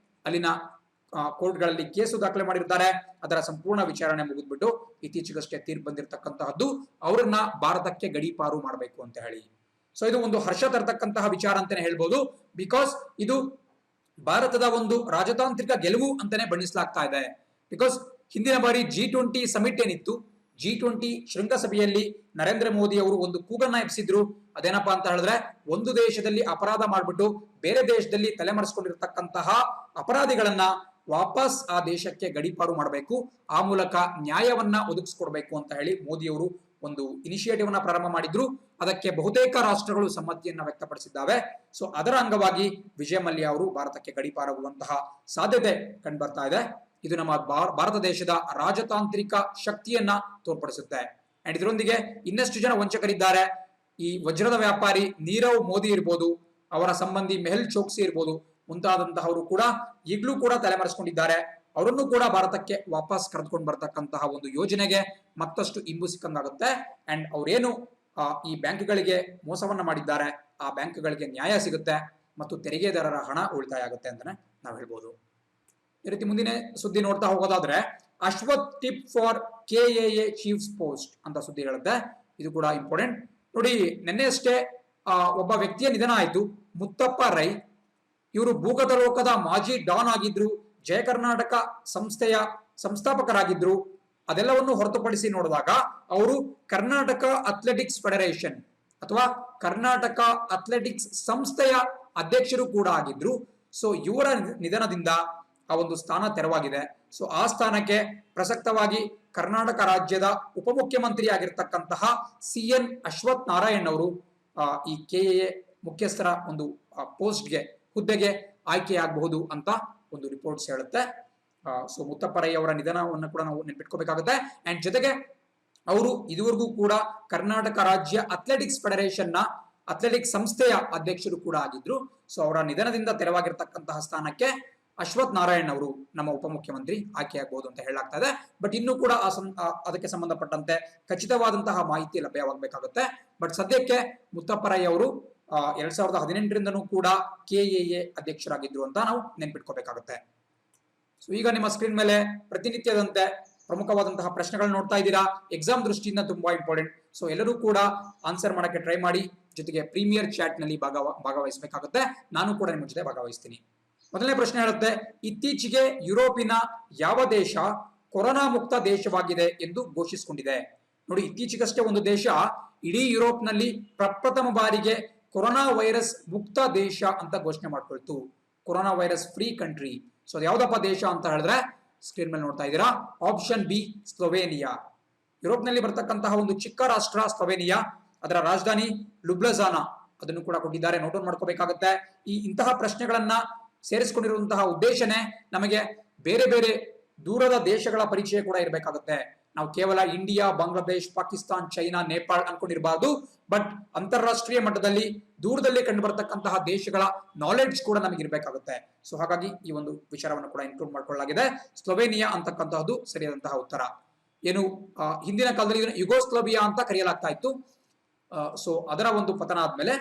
ಅಲ್ಲಿನ ಕೋರ್ಟ್ಗಳಲ್ಲಿ ಕೇಸು ದಾಖಲೆ ಮಾಡಿರ್ತಾರೆ. ಅದರ ಸಂಪೂರ್ಣ ವಿಚಾರಣೆ ಮುಗಿದ್ಬಿಟ್ಟು ಇತ್ತೀಚೆಗಷ್ಟೇ ತೀರ್ಪು ಬಂದಿರತಕ್ಕಂತಹದ್ದು ಅವರನ್ನ ಭಾರತಕ್ಕೆ ಗಡೀಪಾರು ಮಾಡಬೇಕು ಅಂತ ಹೇಳಿ. ಸೊ ಇದು ಒಂದು ಹರ್ಷ ತರತಕ್ಕಂತಹ ವಿಚಾರ ಅಂತಾನೆ ಹೇಳ್ಬೋದು. ಬಿಕಾಸ್ ಇದು ಭಾರತದ ಒಂದು ರಾಜತಾಂತ್ರಿಕ ಗೆಲುವು ಅಂತಾನೆ ಬಣ್ಣಿಸಲಾಗ್ತಾ ಇದೆ. ಬಿಕಾಸ್ ಹಿಂದಿನ ಬಾರಿ G20 ಸಮಿಟ್ ಏನಿತ್ತು, G20 ಶೃಂಗಸಭೆಯಲ್ಲಿ ನರೇಂದ್ರ ಮೋದಿ ಅವರು ಒಂದು ಕೂಗನ್ನ ಎಬ್ಸಿದ್ರು. ಅದೇನಪ್ಪಾ ಅಂತ ಹೇಳಿದ್ರೆ, ಒಂದು ದೇಶದಲ್ಲಿ ಅಪರಾಧ ಮಾಡ್ಬಿಟ್ಟು ಬೇರೆ ದೇಶದಲ್ಲಿ ತಲೆಮರೆಸಿಕೊಂಡಿರ್ತಕ್ಕಂತಹ ಅಪರಾಧಿಗಳನ್ನ ವಾಪಸ್ ಆ ದೇಶಕ್ಕೆ ಗಡೀಪಾರು ಮಾಡಬೇಕು, ಆ ಮೂಲಕ ನ್ಯಾಯವನ್ನ ಒದಗಿಸ್ಕೊಡ್ಬೇಕು ಅಂತ ಹೇಳಿ ಮೋದಿ ಅವರು ಒಂದು ಇನಿಷಿಯೇಟಿವ್ ಅನ್ನ ಪ್ರಾರಂಭ ಮಾಡಿದ್ರು. ಅದಕ್ಕೆ ಬಹುತೇಕ ರಾಷ್ಟ್ರಗಳು ಸಮ್ಮತಿಯನ್ನ ವ್ಯಕ್ತಪಡಿಸಿದ್ದಾವೆ. ಸೊ ಅದರ ಅಂಗವಾಗಿ ವಿಜಯ ಮಲ್ಯ ಅವರು ಭಾರತಕ್ಕೆ ಗಡೀಪಾರಾಗುವಂತಹ ಸಾಧ್ಯತೆ ಕಂಡು ಬರ್ತಾ ಇದೆ. ಇದು ನಮ್ಮ ಭಾರತ ದೇಶದ ರಾಜತಾಂತ್ರಿಕ ಶಕ್ತಿಯನ್ನ ತೋರ್ಪಡಿಸುತ್ತೆ. ಅಂಡ್ ಇದರೊಂದಿಗೆ ಇನ್ನಷ್ಟು ಜನ ವಂಚಕರಿದ್ದಾರೆ. ಈ ವಜ್ರದ ವ್ಯಾಪಾರಿ ನೀರವ್ ಮೋದಿ ಇರ್ಬೋದು, ಅವರ ಸಂಬಂಧಿ ಮೆಹುಲ್ ಚೋಕ್ಸಿ ಇರ್ಬೋದು, ಮುಂತಾದಂತಹವರು ಕೂಡ ಈಗಲೂ ಕೂಡ ತಲೆಮರೆಸಿಕೊಂಡಿದ್ದಾರೆ. ಅವರನ್ನು ಕೂಡ ಭಾರತಕ್ಕೆ ವಾಪಸ್ ಕರೆದುಕೊಂಡು ಬರ್ತಕ್ಕಂತಹ ಒಂದು ಯೋಜನೆಗೆ ಮತ್ತಷ್ಟು ಇಂಬು ಸಿಕ್ಕಂಗಾಗುತ್ತೆ. ಅಂಡ್ ಅವರೇನು ಈ ಬ್ಯಾಂಕ್ಗಳಿಗೆ ಮೋಸವನ್ನ ಮಾಡಿದ್ದಾರೆ, ಆ ಬ್ಯಾಂಕ್ಗಳಿಗೆ ನ್ಯಾಯ ಸಿಗುತ್ತೆ ಮತ್ತು ತೆರಿಗೆದಾರರ ಹಣ ಉಳಿತಾಯ ಆಗುತ್ತೆ ಅಂತಾನೆ ನಾವು ಹೇಳ್ಬೋದು. ಈ ರೀತಿ ಮುಂದಿನ ಸುದ್ದಿ ನೋಡ್ತಾ ಹೋಗೋದಾದ್ರೆ, Ashwath tip for KAA chiefs post ಅಂತ ಸುದ್ದಿ ಹೇಳುತ್ತೆ. ಇದು ಕೂಡ ಇಂಪಾರ್ಟೆಂಟ್. ನೋಡಿ, ನಿನ್ನೆಯಷ್ಟೇ ಒಬ್ಬ ವ್ಯಕ್ತಿಯ ನಿಧನ ಆಯಿತು, ಮುತ್ತಪ್ಪ ರೈ. ಇವರು ಭೂಗತ ಲೋಕದ ಮಾಜಿ ಡಾನ್ ಆಗಿದ್ರು, ಜಯ ಕರ್ನಾಟಕ ಸಂಸ್ಥೆಯ ಸಂಸ್ಥಾಪಕರಾಗಿದ್ರು. ಅದೆಲ್ಲವನ್ನು ಹೊರತುಪಡಿಸಿ ನೋಡಿದಾಗ ಅವರು ಕರ್ನಾಟಕ ಅಥ್ಲೆಟಿಕ್ಸ್ ಫೆಡರೇಷನ್ ಅಥವಾ ಕರ್ನಾಟಕ ಅಥ್ಲೆಟಿಕ್ಸ್ ಸಂಸ್ಥೆಯ ಅಧ್ಯಕ್ಷರು ಕೂಡ ಆಗಿದ್ರು. ಸೊ ಇವರ ನಿಧನದಿಂದ ಆ ಒಂದು ಸ್ಥಾನ ತೆರವಾಗಿದೆ. ಸೊ ಆ ಸ್ಥಾನಕ್ಕೆ ಪ್ರಸಕ್ತವಾಗಿ ಕರ್ನಾಟಕ ರಾಜ್ಯದ ಉಪಮುಖ್ಯಮಂತ್ರಿ ಆಗಿರ್ತಕ್ಕಂತಹ CN ಅಶ್ವಥ್ ನಾರಾಯಣ್ ಅವರು ಈ KAA ಮುಖ್ಯಸ್ಥರ ಒಂದು ಪೋಸ್ಟ್ಗೆ ಹುದ್ದೆಗೆ ಆಯ್ಕೆಯಾಗಬಹುದು ಅಂತ ಒಂದು ರಿಪೋರ್ಟ್ಸ್ ಹೇಳುತ್ತೆ. ಸೊ ಮುತ್ತಪ್ಪ ರೈ ಅವರ ನಿಧನವನ್ನು ಕೂಡ ನಾವು ನೆನ್ಪಿಟ್ಕೋಬೇಕಾಗುತ್ತೆ. ಅಂಡ್ ಜೊತೆಗೆ ಅವರು ಇದುವರೆಗೂ ಕೂಡ ಕರ್ನಾಟಕ ರಾಜ್ಯ ಅಥ್ಲೆಟಿಕ್ಸ್ ಫೆಡರೇಷನ್ ನ ಅಥ್ಲೆಟಿಕ್ಸ್ ಸಂಸ್ಥೆಯ ಅಧ್ಯಕ್ಷರು ಕೂಡ ಆಗಿದ್ರು. ಸೊ ಅವರ ನಿಧನದಿಂದ ತೆರವಾಗಿರ್ತಕ್ಕಂತಹ ಸ್ಥಾನಕ್ಕೆ ಅಶ್ವಥ್ ನಾರಾಯಣ್ ಅವರು ನಮ್ಮ ಉಪಮುಖ್ಯಮಂತ್ರಿ ಆಯ್ಕೆಯಾಗಬಹುದು ಅಂತ ಹೇಳಲಾಗ್ತಾ ಇದೆ. ಬಟ್ ಇನ್ನೂ ಕೂಡ ಅದಕ್ಕೆ ಸಂಬಂಧಪಟ್ಟಂತೆ ಖಚಿತವಾದಂತಹ ಮಾಹಿತಿ ಲಭ್ಯವಾಗಬೇಕಾಗುತ್ತೆ. ಬಟ್ ಸದ್ಯಕ್ಕೆ ಮುತ್ತಪ್ಪ ರೈ ಅವರು 2018ರಿಂದನೂ ಕೂಡ KAA ಅಧ್ಯಕ್ಷರಾಗಿದ್ರು ಅಂತ ನಾವು ನೆನ್ಪಿಟ್ಕೋಬೇಕಾಗುತ್ತೆ. ಸೊ ಈಗ ನಿಮ್ಮ ಸ್ಕ್ರೀನ್ ಮೇಲೆ ಪ್ರತಿನಿತ್ಯದಂತೆ ಪ್ರಮುಖವಾದಂತಹ ಪ್ರಶ್ನೆಗಳು ನೋಡ್ತಾ ಇದ್ದೀರಾ. ಎಕ್ಸಾಮ್ ದೃಷ್ಟಿಯಿಂದ ತುಂಬಾ ಇಂಪಾರ್ಟೆಂಟ್. ಸೊ ಎಲ್ಲರೂ ಕೂಡ ಆನ್ಸರ್ ಮಾಡಕ್ಕೆ ಟ್ರೈ ಮಾಡಿ. ಜೊತೆಗೆ ಪ್ರೀಮಿಯರ್ ಚಾಟ್ ನಲ್ಲಿ ಭಾಗವಹಿಸಬೇಕಾಗುತ್ತೆ. ನಾನು ಕೂಡ ನಿಮ್ಮ ಜೊತೆ ಭಾಗವಹಿಸ್ತೀನಿ. ಮೊದಲನೇ ಪ್ರಶ್ನೆ ಹೇಳುತ್ತೆ, ಇತ್ತೀಚೆಗೆ ಯುರೋಪಿನ ಯಾವ ದೇಶ ಕೊರೋನಾ ಮುಕ್ತ ದೇಶವಾಗಿದೆ ಎಂದು ಘೋಷಿಸಿಕೊಂಡಿದೆ? ನೋಡಿ, ಇತ್ತೀಚೆಗಷ್ಟೇ ಒಂದು ದೇಶ ಇಡೀ ಯುರೋಪ್ ನಲ್ಲಿ ಪ್ರಪ್ರಥಮ ಬಾರಿಗೆ ಕೊರೋನಾ ವೈರಸ್ ಮುಕ್ತ ದೇಶ ಅಂತ ಘೋಷಣೆ ಮಾಡ್ಕೊಳ್ತು. Corona virus free country. So ಅದು ಯಾವ್ದಪ್ಪ ದೇಶ ಅಂತ ಹೇಳಿದ್ರೆ ಸ್ಕ್ರೀನ್ ಮೇಲೆ ನೋಡ್ತಾ ಇದ್ದೀರಾ. Option B, Slovenia. ಯುರೋಪ್ ನಲ್ಲಿ ಬರ್ತಕ್ಕಂತಹ ಒಂದು ಚಿಕ್ಕ ರಾಷ್ಟ್ರ ಸ್ಲೋವೇನಿಯಾ. ಅದರ ರಾಜಧಾನಿ ಲುಬ್ಲಜಾನಾ. ಅದನ್ನು ಕೂಡ ಕೊಟ್ಟಿದ್ದಾರೆ, ನೋಟ್ ಡೌನ್ ಮಾಡ್ಕೋಬೇಕಾಗುತ್ತೆ. ಇಂತಹ ಪ್ರಶ್ನೆಗಳನ್ನ ಸೇರಿಸಿಕೊಂಡಿರುವಂತಹ ಉದ್ದೇಶನೇ ನಮಗೆ ಬೇರೆ ಬೇರೆ ದೂರದ ದೇಶಗಳ ಪರಿಚಯ ಕೂಡ ಇರಬೇಕಾಗುತ್ತೆ. ನಾವು ಕೇವಲ ಇಂಡಿಯಾ, ಬಾಂಗ್ಲಾದೇಶ್, ಪಾಕಿಸ್ತಾನ್, ಚೈನಾ, ನೇಪಾಳ ಅನ್ಕೊಂಡಿರಬಾರ್ದು. ಬಟ್ ಅಂತಾರಾಷ್ಟ್ರೀಯ ಮಟ್ಟದಲ್ಲಿ ದೂರದಲ್ಲಿ ಕಂಡು ಬರತಕ್ಕಂತಹ ದೇಶಗಳ ನಾಲೆಡ್ಜ್ ಕೂಡ ನಮಗೆ ಇರಬೇಕಾಗುತ್ತೆ. ಸೊ ಹಾಗಾಗಿ ಈ ಒಂದು ವಿಚಾರವನ್ನು ಕೂಡ ಇನ್ಕ್ಲೂಡ್ ಮಾಡ್ಕೊಳ್ಳಲಾಗಿದೆ. ಸ್ಲೋವೇನಿಯಾ ಅಂತಕ್ಕಂತಹದ್ದು ಸರಿಯಾದಂತಹ ಉತ್ತರ. ಏನು ಹಿಂದಿನ ಕಾಲದಲ್ಲಿ ಇದನ್ನು ಯುಗೋಸ್ಲೋವಿಯಾ ಅಂತ ಕರೆಯಲಾಗ್ತಾ ಇತ್ತು. ಸೊ ಅದರ ಒಂದು ಪತನ ಆದ್ಮೇಲೆ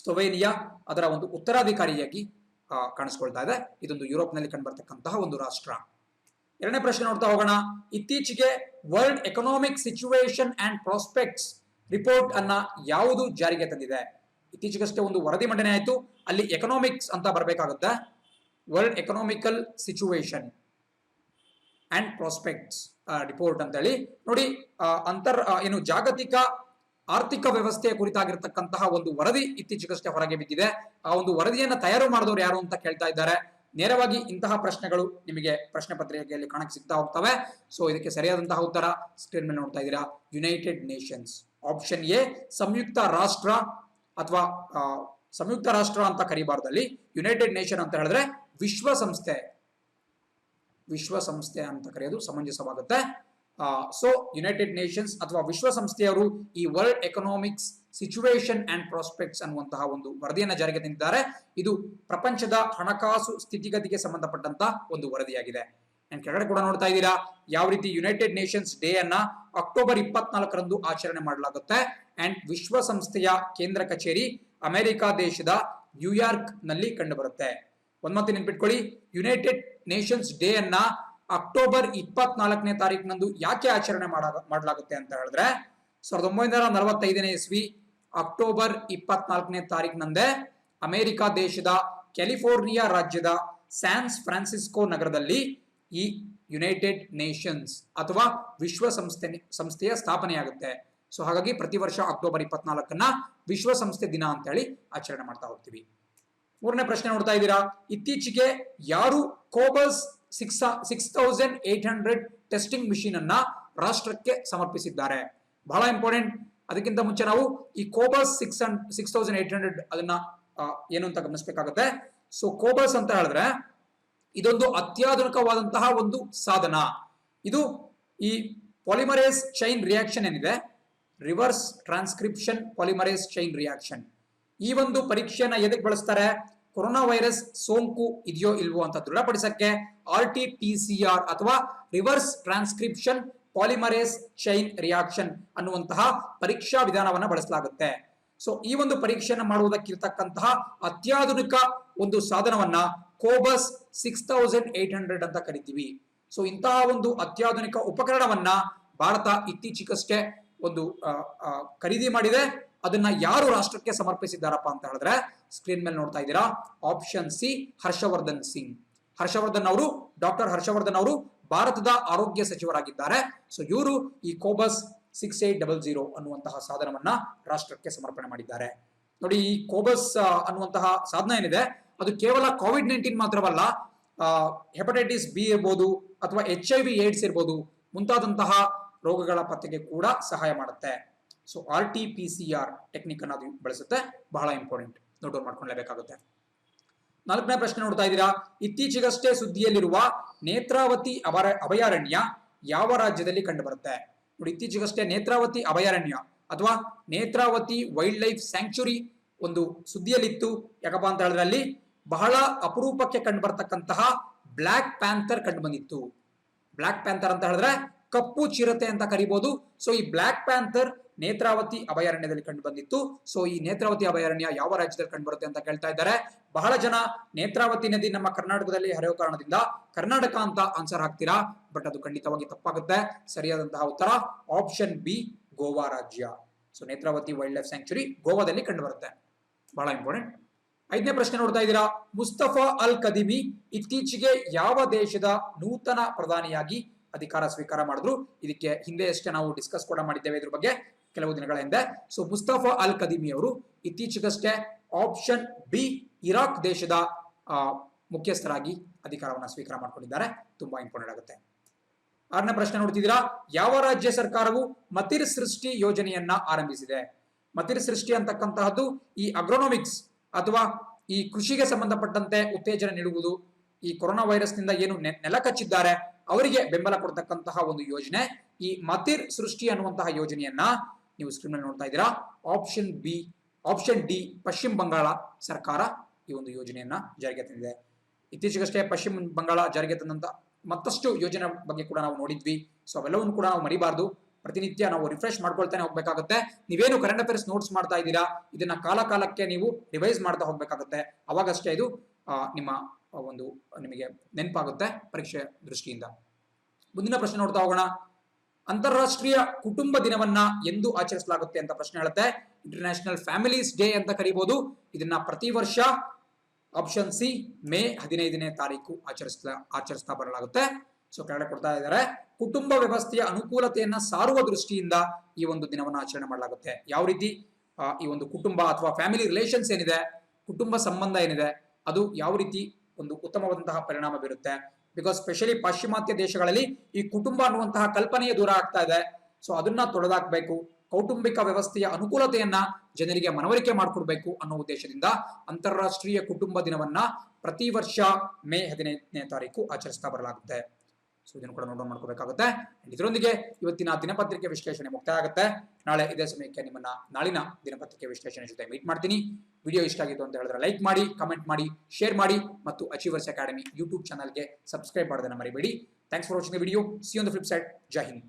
ಸ್ಲೋವೇನಿಯಾ ಅದರ ಒಂದು ಉತ್ತರಾಧಿಕಾರಿಯಾಗಿ ಕಾಣಿಸ್ಕೊಳ್ತಾ ಇದೆ. ಇದೊಂದು ಯುರೋಪ್ ನಲ್ಲಿ ಕಂಡು ಬರ್ತಕ್ಕಂತಹ ಒಂದು ರಾಷ್ಟ್ರ. ಎರಡನೇ ಪ್ರಶ್ನೆ ನೋಡ್ತಾ ಹೋಗೋಣ. ಇತ್ತೀಚೆಗೆ world economic situation and prospects report ಅನ್ನ ಯಾವುದು ಜಾರಿಗೆ ತಂದಿದೆ? ಇತ್ತೀಚೆಗಷ್ಟೇ ಒಂದು ವರದಿ ಮಂಡನೆ ಆಯಿತು. ಅಲ್ಲಿ ಎಕನಾಮಿಕ್ಸ್ ಅಂತ ಬರಬೇಕಾಗುತ್ತೆ. World economical situation and prospects report ಅಂತ ಹೇಳಿ ನೋಡಿ. ಏನು ಜಾಗತಿಕ ಆರ್ಥಿಕ ವ್ಯವಸ್ಥೆಯ ಕುರಿತಾಗಿರ್ತಕ್ಕಂತಹ ಒಂದು ವರದಿ ಇತ್ತೀಚೆಗಷ್ಟೇ ಹೊರಗೆ ಬಿದ್ದಿದೆ. ಆ ಒಂದು ವರದಿಯನ್ನ ತಯಾರು ಮಾಡಿದವರು ಯಾರು ಅಂತ ಕೇಳ್ತಾ ಇದ್ದಾರೆ. ನೇರವಾಗಿ ಇಂತಹ ಪ್ರಶ್ನೆಗಳು ನಿಮಗೆ ಪ್ರಶ್ನೆ ಪತ್ರಿಕೆಯಲ್ಲಿ ಕಾಣಕ್ಕೆ ಸಿಗ್ತಾ ಹೋಗ್ತವೆ. ಸೊ ಇದಕ್ಕೆ ಸರಿಯಾದಂತಹ ಉತ್ತರ ಸ್ಕ್ರೀನ್ ಮೇಲೆ ನೋಡ್ತಾ ಇದ್ದೀರಾ. United Nations. ಆಪ್ಷನ್ ಎ, ಸಂಯುಕ್ತ ರಾಷ್ಟ್ರ ಅಥವಾ ಸಂಯುಕ್ತ ರಾಷ್ಟ್ರ ಅಂತ ಕರಿಬಾರ್ದಲ್ಲಿ ಯುನೈಟೆಡ್ ನೇಷನ್ ಅಂತ ಹೇಳಿದ್ರೆ ವಿಶ್ವಸಂಸ್ಥೆ ಅಂತ ಕರೆಯೋದು ಸಮಂಜಸವಾಗುತ್ತೆ. ಸೊ ಯುನೈಟೆಡ್ ನೇಷನ್ಸ್ ಅಥವಾ ವಿಶ್ವಸಂಸ್ಥೆಯವರು ಈ world economics situation and prospects ಅನ್ನುವಂತಹ ಒಂದು ವರದಿಯನ್ನು ಜಾರಿಗೆ ತಂದಿದ್ದಾರೆ. ಇದು ಪ್ರಪಂಚದ ಹಣಕಾಸು ಸ್ಥಿತಿಗತಿಗೆ ಸಂಬಂಧಪಟ್ಟಂತಹ ಒಂದು ವರದಿಯಾಗಿದೆ. ಅಂಡ್ ಕೆಳಗಡೆ ಕೂಡ ನೋಡ್ತಾ ಇದ್ದೀರಾ ಯಾವ ರೀತಿ ಯುನೈಟೆಡ್ ನೇಷನ್ಸ್ ಡೇ ಅನ್ನ ಅಕ್ಟೋಬರ್ 24ರಂದು ಆಚರಣೆ ಮಾಡಲಾಗುತ್ತೆ. ಅಂಡ್ ವಿಶ್ವಸಂಸ್ಥೆಯ ಕೇಂದ್ರ ಕಚೇರಿ ಅಮೆರಿಕ ದೇಶದ ನ್ಯೂಯಾರ್ಕ್ ನಲ್ಲಿ ಕಂಡು ಬರುತ್ತೆ. ಒಂದ್ ಮಾತು ನೆನ್ಪಿಟ್ಕೊಳ್ಳಿ, ಯುನೈಟೆಡ್ ನೇಷನ್ಸ್ ಡೇ ಅನ್ನ ಅಕ್ಟೋಬರ್ 24ನೇ ತಾರೀಕಿನಂದು ಯಾಕೆ ಆಚರಣೆ ಮಾಡಲಾಗುತ್ತೆ ಅಂತ ಹೇಳಿದ್ರೆ 1945ನೇ ಇಸ್ವಿ ಅಕ್ಟೋಬರ್ 24ನೇ ತಾರೀಕಿನಂದೇ ಅಮೆರಿಕ ದೇಶದ ಕ್ಯಾಲಿಫೋರ್ನಿಯಾ ರಾಜ್ಯದ ಸ್ಯಾನ್ ಫ್ರಾನ್ಸಿಸ್ಕೋ ನಗರದಲ್ಲಿ ಈ ಯುನೈಟೆಡ್ ನೇಷನ್ಸ್ ಅಥವಾ ವಿಶ್ವಸಂಸ್ಥೆಯ ಸ್ಥಾಪನೆಯಾಗುತ್ತೆ. ಸೊ ಹಾಗಾಗಿ ಪ್ರತಿ ವರ್ಷ ಅಕ್ಟೋಬರ್ 24ನ್ನ ವಿಶ್ವಸಂಸ್ಥೆ ದಿನ ಅಂತ ಹೇಳಿ ಆಚರಣೆ ಮಾಡ್ತಾ ಹೋಗ್ತೀವಿ. ಮೂರನೇ ಪ್ರಶ್ನೆ ನೋಡ್ತಾ ಇದ್ದೀರಾ. ಇತ್ತೀಚೆಗೆ ಯಾರು ಕೋಬಸ್ 6800 ಟೆಸ್ಟಿಂಗ್ ಮಿಷಿನ್ ಅನ್ನ ರಾಷ್ಟ್ರಕ್ಕೆ ಸಮರ್ಪಿಸಿದ್ದಾರೆ? ಬಹಳ ಇಂಪಾರ್ಟೆಂಟ್. ಅದಕ್ಕಿಂತ ಮುಂಚೆ ನಾವು ಈ ಕೋಬಸ್ 6800 ಅದನ್ನ ಏನು ಅಂತ ಗಮನಿಸಬೇಕಾಗುತ್ತೆ. ಸೊ ಕೋಬಸ್ ಅಂತ ಹೇಳಿದ್ರೆ ಇದೊಂದು ಅತ್ಯಾಧುನಿಕವಾದಂತಹ ಒಂದು ಸಾಧನ. ಇದು ಈ ಪಾಲಿಮರೇಸ್ ಚೈನ್ ರಿಯಾಕ್ಷನ್ ಏನಿದೆ, reverse transcription polymerase chain reaction, ಈ ಒಂದು ಪರೀಕ್ಷೆಯನ್ನ ಎದಕ್ಕೆ ಬಳಸ್ತಾರೆ? ಕೊರೋನಾ ವೈರಸ್ ಸೋಂಕು ಇದೆಯೋ ಇಲ್ವೋ ಅಂತ ದೃಢಪಡಿಸಕ್ಕೆ RT-PCR ಅಥವಾ reverse transcription polymerase chain reaction ಅನ್ನುವಂತಹ ಪರೀಕ್ಷಾ ವಿಧಾನವನ್ನ ಬಳಸಲಾಗುತ್ತೆ. ಸೊ ಈ ಒಂದು ಪರೀಕ್ಷೆಯನ್ನು ಮಾಡುವುದಕ್ಕಿರ್ತಕ್ಕಂತಹ ಅತ್ಯಾಧುನಿಕ ಒಂದು ಸಾಧನವನ್ನ ಕೋಬಸ್ 6800 ಅಂತ ಕರಿತೀವಿ. ಸೊ ಇಂತಹ ಒಂದು ಅತ್ಯಾಧುನಿಕ ಉಪಕರಣವನ್ನ ಭಾರತ ಇತ್ತೀಚೆಗಷ್ಟೇ ಒಂದು ಖರೀದಿ ಮಾಡಿದೆ. ಅದನ್ನ ಯಾರು ರಾಷ್ಟ್ರಕ್ಕೆ ಸಮರ್ಪಿಸಿದ್ದಾರಪ್ಪ ಅಂತ ಹೇಳಿದ್ರೆ ಸ್ಕ್ರೀನ್ ಮೇಲೆ ನೋಡ್ತಾ ಇದ್ದೀರಾ. Option C, Harshvardhan Singh. Doctor Harshvardhan ಅವರು ಭಾರತದ ಆರೋಗ್ಯ ಸಚಿವರಾಗಿದ್ದಾರೆ. ಸೊ ಇವರು ಈ ಕೋಬಸ್ 6800 ಅನ್ನುವಂತಹ ಸಾಧನವನ್ನ ರಾಷ್ಟ್ರಕ್ಕೆ ಸಮರ್ಪಣೆ ಮಾಡಿದ್ದಾರೆ. ನೋಡಿ, ಈ ಕೋಬಸ್ ಅನ್ನುವಂತಹ ಸಾಧನ ಏನಿದೆ ಅದು ಕೇವಲ COVID-19 ಮಾತ್ರವಲ್ಲ, ಹೆಪಟೈಟಿಸ್ ಬಿ ಇರ್ಬೋದು ಅಥವಾ HIV ಏಡ್ಸ್ ಇರ್ಬೋದು, ಮುಂತಾದಂತಹ ರೋಗಗಳ ಪತ್ತೆಗೆ ಕೂಡ ಸಹಾಯ ಮಾಡುತ್ತೆ. ಸೊ RT-PCR ಟೆಕ್ನಿಕ್ ಅನ್ನು ಅದು ಬಳಸುತ್ತೆ, ಬಹಳ ಇಂಪಾರ್ಟೆಂಟ್, ನೋಟ್ ಡೌನ್ ಮಾಡ್ಕೊಳ್ಳೇಬೇಕಾಗುತ್ತೆ. 4ನೇ ಪ್ರಶ್ನೆ ನೋಡ್ತಾ ಇದ್ದೀರಾ, ಇತ್ತೀಚೆಗಷ್ಟೇ ಸುದ್ದಿಯಲ್ಲಿರುವ ನೇತ್ರಾವತಿ ಅಭಯಾರಣ್ಯ ಯಾವ ರಾಜ್ಯದಲ್ಲಿ ಕಂಡು ಬರುತ್ತೆ? ನೋಡಿ, ಇತ್ತೀಚೆಗಷ್ಟೇ ನೇತ್ರಾವತಿ ಅಭಯಾರಣ್ಯ ಅಥವಾ ನೇತ್ರಾವತಿ ವೈಲ್ಡ್ ಲೈಫ್ ಸ್ಯಾಂಕ್ಚುರಿ ಒಂದು ಸುದ್ದಿಯಲ್ಲಿತ್ತು. ಯಾಕಪ್ಪ ಅಂತ ಹೇಳಿದ್ರೆ ಅಲ್ಲಿ ಬಹಳ ಅಪರೂಪಕ್ಕೆ ಕಂಡು ಬರ್ತಕ್ಕಂತಹ ಬ್ಲ್ಯಾಕ್ ಪ್ಯಾಂಥರ್ ಕಂಡು ಬಂದಿತ್ತು. ಬ್ಲ್ಯಾಕ್ ಪ್ಯಾಂಥರ್ ಅಂತ ಹೇಳಿದ್ರೆ ಕಪ್ಪು ಚಿರತೆ ಅಂತ ಕರಿಬಹುದು. ಸೊ ಈ ಬ್ಲ್ಯಾಕ್ ಪ್ಯಾಂಥರ್ ನೇತ್ರಾವತಿ ಅಭಯಾರಣ್ಯದಲ್ಲಿ ಕಂಡು ಬಂದಿತ್ತು. ಸೊ ಈ ನೇತ್ರಾವತಿ ಅಭಯಾರಣ್ಯ ಯಾವ ರಾಜ್ಯದಲ್ಲಿ ಕಂಡು ಬರುತ್ತೆ ಅಂತ ಕೇಳ್ತಾ ಇದ್ದಾರೆ. ಬಹಳ ಜನ ನೇತ್ರಾವತಿ ನದಿ ನಮ್ಮ ಕರ್ನಾಟಕದಲ್ಲಿ ಹರಿಯೋ ಕಾರಣದಿಂದ ಕರ್ನಾಟಕ ಅಂತ ಆನ್ಸರ್ ಹಾಕ್ತೀರಾ, ಬಟ್ ಅದು ಖಂಡಿತವಾಗಿ ತಪ್ಪಾಗುತ್ತೆ. ಸರಿಯಾದಂತಹ ಉತ್ತರ ಆಪ್ಷನ್ ಬಿ, ಗೋವಾ ರಾಜ್ಯ. So Netravati wild life sanctuary ಗೋವಾದಲ್ಲಿ ಕಂಡು ಬರುತ್ತೆ, ಬಹಳ ಇಂಪಾರ್ಟೆಂಟ್. 5ನೇ ಪ್ರಶ್ನೆ ನೋಡ್ತಾ ಇದ್ದೀರಾ, ಮುಸ್ತಫಾ ಅಲ್ ಕದಿಮಿ ಇತ್ತೀಚೆಗೆ ಯಾವ ದೇಶದ ನೂತನ ಪ್ರಧಾನಿಯಾಗಿ ಅಧಿಕಾರ ಸ್ವೀಕಾರ ಮಾಡಿದ್ರು? ಇದಕ್ಕೆ ಹಿಂದೆ ಅಷ್ಟೇ ನಾವು ಡಿಸ್ಕಸ್ ಕೂಡ ಮಾಡಿದ್ದೇವೆ ಇದ್ರ ಬಗ್ಗೆ ಕೆಲವು ದಿನಗಳ ಹಿಂದೆ. ಸೊ ಮುಸ್ತಫಾ ಅಲ್ ಕದಿಮಿ ಅವರು ಇತ್ತೀಚೆಗಷ್ಟೇ ಆಪ್ಷನ್ ಬಿ ಇರಾಕ್ ದೇಶದ ಮುಖ್ಯಸ್ಥರಾಗಿ ಅಧಿಕಾರವನ್ನು ಸ್ವೀಕಾರ ಮಾಡಿಕೊಂಡಿದ್ದಾರೆ, ತುಂಬಾ ಇಂಪಾರ್ಟೆಂಟ್ ಆಗುತ್ತೆ. 6ನೇ ಪ್ರಶ್ನೆ ನೋಡ್ತಿದ್ದೀರಾ, ಯಾವ ರಾಜ್ಯ ಸರ್ಕಾರವು ಮತಿರ್ ಸೃಷ್ಟಿ ಯೋಜನೆಯನ್ನ ಆರಂಭಿಸಿದೆ? ಮತಿರ್ ಸೃಷ್ಟಿ ಅಂತಕ್ಕಂತಹದ್ದು ಈ ಅಗ್ರೋನಾಮಿಕ್ಸ್ ಅಥವಾ ಈ ಕೃಷಿಗೆ ಸಂಬಂಧಪಟ್ಟಂತೆ ಉತ್ತೇಜನ ನೀಡುವುದು. ಈ ಕೊರೋನಾ ವೈರಸ್ ನಿಂದ ಏನು ನೆಲಕಚ್ಚಿದ್ದಾರೆ ಅವರಿಗೆ ಬೆಂಬಲ ಕೊಡ್ತಕ್ಕಂತಹ ಒಂದು ಯೋಜನೆ. ಈ ಮತಿರ್ ಸೃಷ್ಟಿ ಅನ್ನುವಂತಹ ಯೋಜನೆಯನ್ನ ನೀವು ಸ್ಕ್ರೀನ್ ನಲ್ಲಿ ನೋಡ್ತಾ ಇದ್ದೀರಾ. ಆಪ್ಷನ್ ಡಿ ಪಶ್ಚಿಮ ಬಂಗಾಳ ಸರ್ಕಾರ ಈ ಒಂದು ಯೋಜನೆಯನ್ನ ಜಾರಿಗೆ ತಂದಿದೆ. ಇತ್ತೀಚೆಗಷ್ಟೇ ಪಶ್ಚಿಮ ಬಂಗಾಳ ಜಾರಿಗೆ ತಂದಂತ ಮತ್ತಷ್ಟು ಯೋಜನೆ ಬಗ್ಗೆ ಕೂಡ ನಾವು ನೋಡಿದ್ವಿ. ಸೊ ಅವೆಲ್ಲವನ್ನು ಕೂಡ ನಾವು ಮರಿಬಾರ್ದು, ಪ್ರತಿನಿತ್ಯ ನಾವು ರಿಫ್ರೆಶ್ ಮಾಡ್ಕೊಳ್ತಾನೆ ಹೋಗ್ಬೇಕಾಗುತ್ತೆ. ನೀವೇನು ಕರೆಂಟ್ ಅಫೇರ್ಸ್ ನೋಟ್ಸ್ ಮಾಡ್ತಾ ಇದ್ದೀರಾ ಇದನ್ನ ಕಾಲಕ್ಕೆ ನೀವು ರಿವೈಸ್ ಮಾಡ್ತಾ ಹೋಗ್ಬೇಕಾಗುತ್ತೆ. ಅವಾಗಷ್ಟೇ ಇದು ನಿಮಗೆ ನೆನಪಾಗುತ್ತೆ ಪರೀಕ್ಷೆ ದೃಷ್ಟಿಯಿಂದ. ಮುಂದಿನ ಪ್ರಶ್ನೆ ನೋಡ್ತಾ ಹೋಗೋಣ. ಅಂತಾರಾಷ್ಟ್ರೀಯ ಕುಟುಂಬ ದಿನವನ್ನ ಎಂದು ಆಚರಿಸಲಾಗುತ್ತೆ ಅಂತ ಪ್ರಶ್ನೆ ಹೇಳುತ್ತೆ. ಇಂಟರ್ನ್ಯಾಷನಲ್ ಫ್ಯಾಮಿಲೀಸ್ ಡೇ ಅಂತ ಕರೀಬಹುದು. ಇದನ್ನ ಪ್ರತಿ ವರ್ಷ ಆಪ್ಷನ್ ಸಿ ಮೇ 15ನೇ ತಾರೀಕು ಆಚರಿಸ್ತಾ ಬರಲಾಗುತ್ತೆ. ಸೊ ಕೆಳಗಡೆ ಕೊಡ್ತಾ ಇದ್ದಾರೆ, ಕುಟುಂಬ ವ್ಯವಸ್ಥೆಯ ಅನುಕೂಲತೆಯನ್ನ ಸಾರುವ ದೃಷ್ಟಿಯಿಂದ ಈ ಒಂದು ದಿನವನ್ನು ಆಚರಣೆ ಮಾಡಲಾಗುತ್ತೆ. ಯಾವ ರೀತಿ ಈ ಒಂದು ಕುಟುಂಬ ಅಥವಾ ಫ್ಯಾಮಿಲಿ ರಿಲೇಷನ್ಸ್ ಏನಿದೆ, ಕುಟುಂಬ ಸಂಬಂಧ ಏನಿದೆ, ಅದು ಯಾವ ರೀತಿ ಒಂದು ಉತ್ತಮವಾದಂತಹ ಪರಿಣಾಮ ಬೀರುತ್ತೆ. ಬಿಕಾಸ್ ಸ್ಪೆಷಲಿ ಪಾಶ್ಚಿಮಾತ್ಯ ದೇಶಗಳಲ್ಲಿ ಈ ಕುಟುಂಬ ಅನ್ನುವಂತಹ ಕಲ್ಪನೆಯೇ ದೂರ ಆಗ್ತಾ ಇದೆ. ಸೊ ಅದನ್ನ ತೊಡೆದಾಕಬೇಕು, ಕೌಟುಂಬಿಕ ವ್ಯವಸ್ಥೆಯ ಅನುಕೂಲತೆಯನ್ನ ಜನರಿಗೆ ಮನವರಿಕೆ ಮಾಡಿಕೊಡ್ಬೇಕು ಅನ್ನೋ ಉದ್ದೇಶದಿಂದ ಅಂತಾರಾಷ್ಟ್ರೀಯ ಕುಟುಂಬ ದಿನವನ್ನ ಪ್ರತಿ ವರ್ಷ ಮೇ 15ನೇ ತಾರೀಕು ಆಚರಿಸ್ತಾ ಬರಲಾಗುತ್ತೆ. ಸೊ ಇದನ್ನು ಕೂಡ ನೋಟ್ ಮಾಡ್ಕೋಬೇಕಾಗುತ್ತೆ. ಇದರೊಂದಿಗೆ ಇವತ್ತಿನ ದಿನಪತ್ರಿಕೆ ವಿಶ್ಲೇಷಣೆ ಮುಕ್ತಾಯ ಆಗುತ್ತೆ. ನಾಳೆ ಇದೇ ಸಮಯಕ್ಕೆ ನಿಮ್ಮನ್ನ ನಾಳಿನ ದಿನಪತ್ರಿಕೆ ವಿಶ್ಲೇಷಣೆ ಜೊತೆ ಮೀಟ್ ಮಾಡ್ತೀನಿ. ವಿಡಿಯೋ ಇಷ್ಟ ಆಗಿತ್ತು ಅಂತ ಹೇಳಿದ್ರೆ ಲೈಕ್ ಮಾಡಿ, ಕಮೆಂಟ್ ಮಾಡಿ, ಶೇರ್ ಮಾಡಿ ಮತ್ತು ಅಚೀವರ್ಸ್ ಅಕಾಡೆಮಿ ಯೂಟ್ಯೂಬ್ ಚಾನಲ್ಗೆ ಸಬ್ಸ್ಕ್ರೈಬ್ ಮಾಡೋದನ್ನ ಮರಿಬೇಡಿ. Thanks for watching the video. C on the flip side. Jai Hind.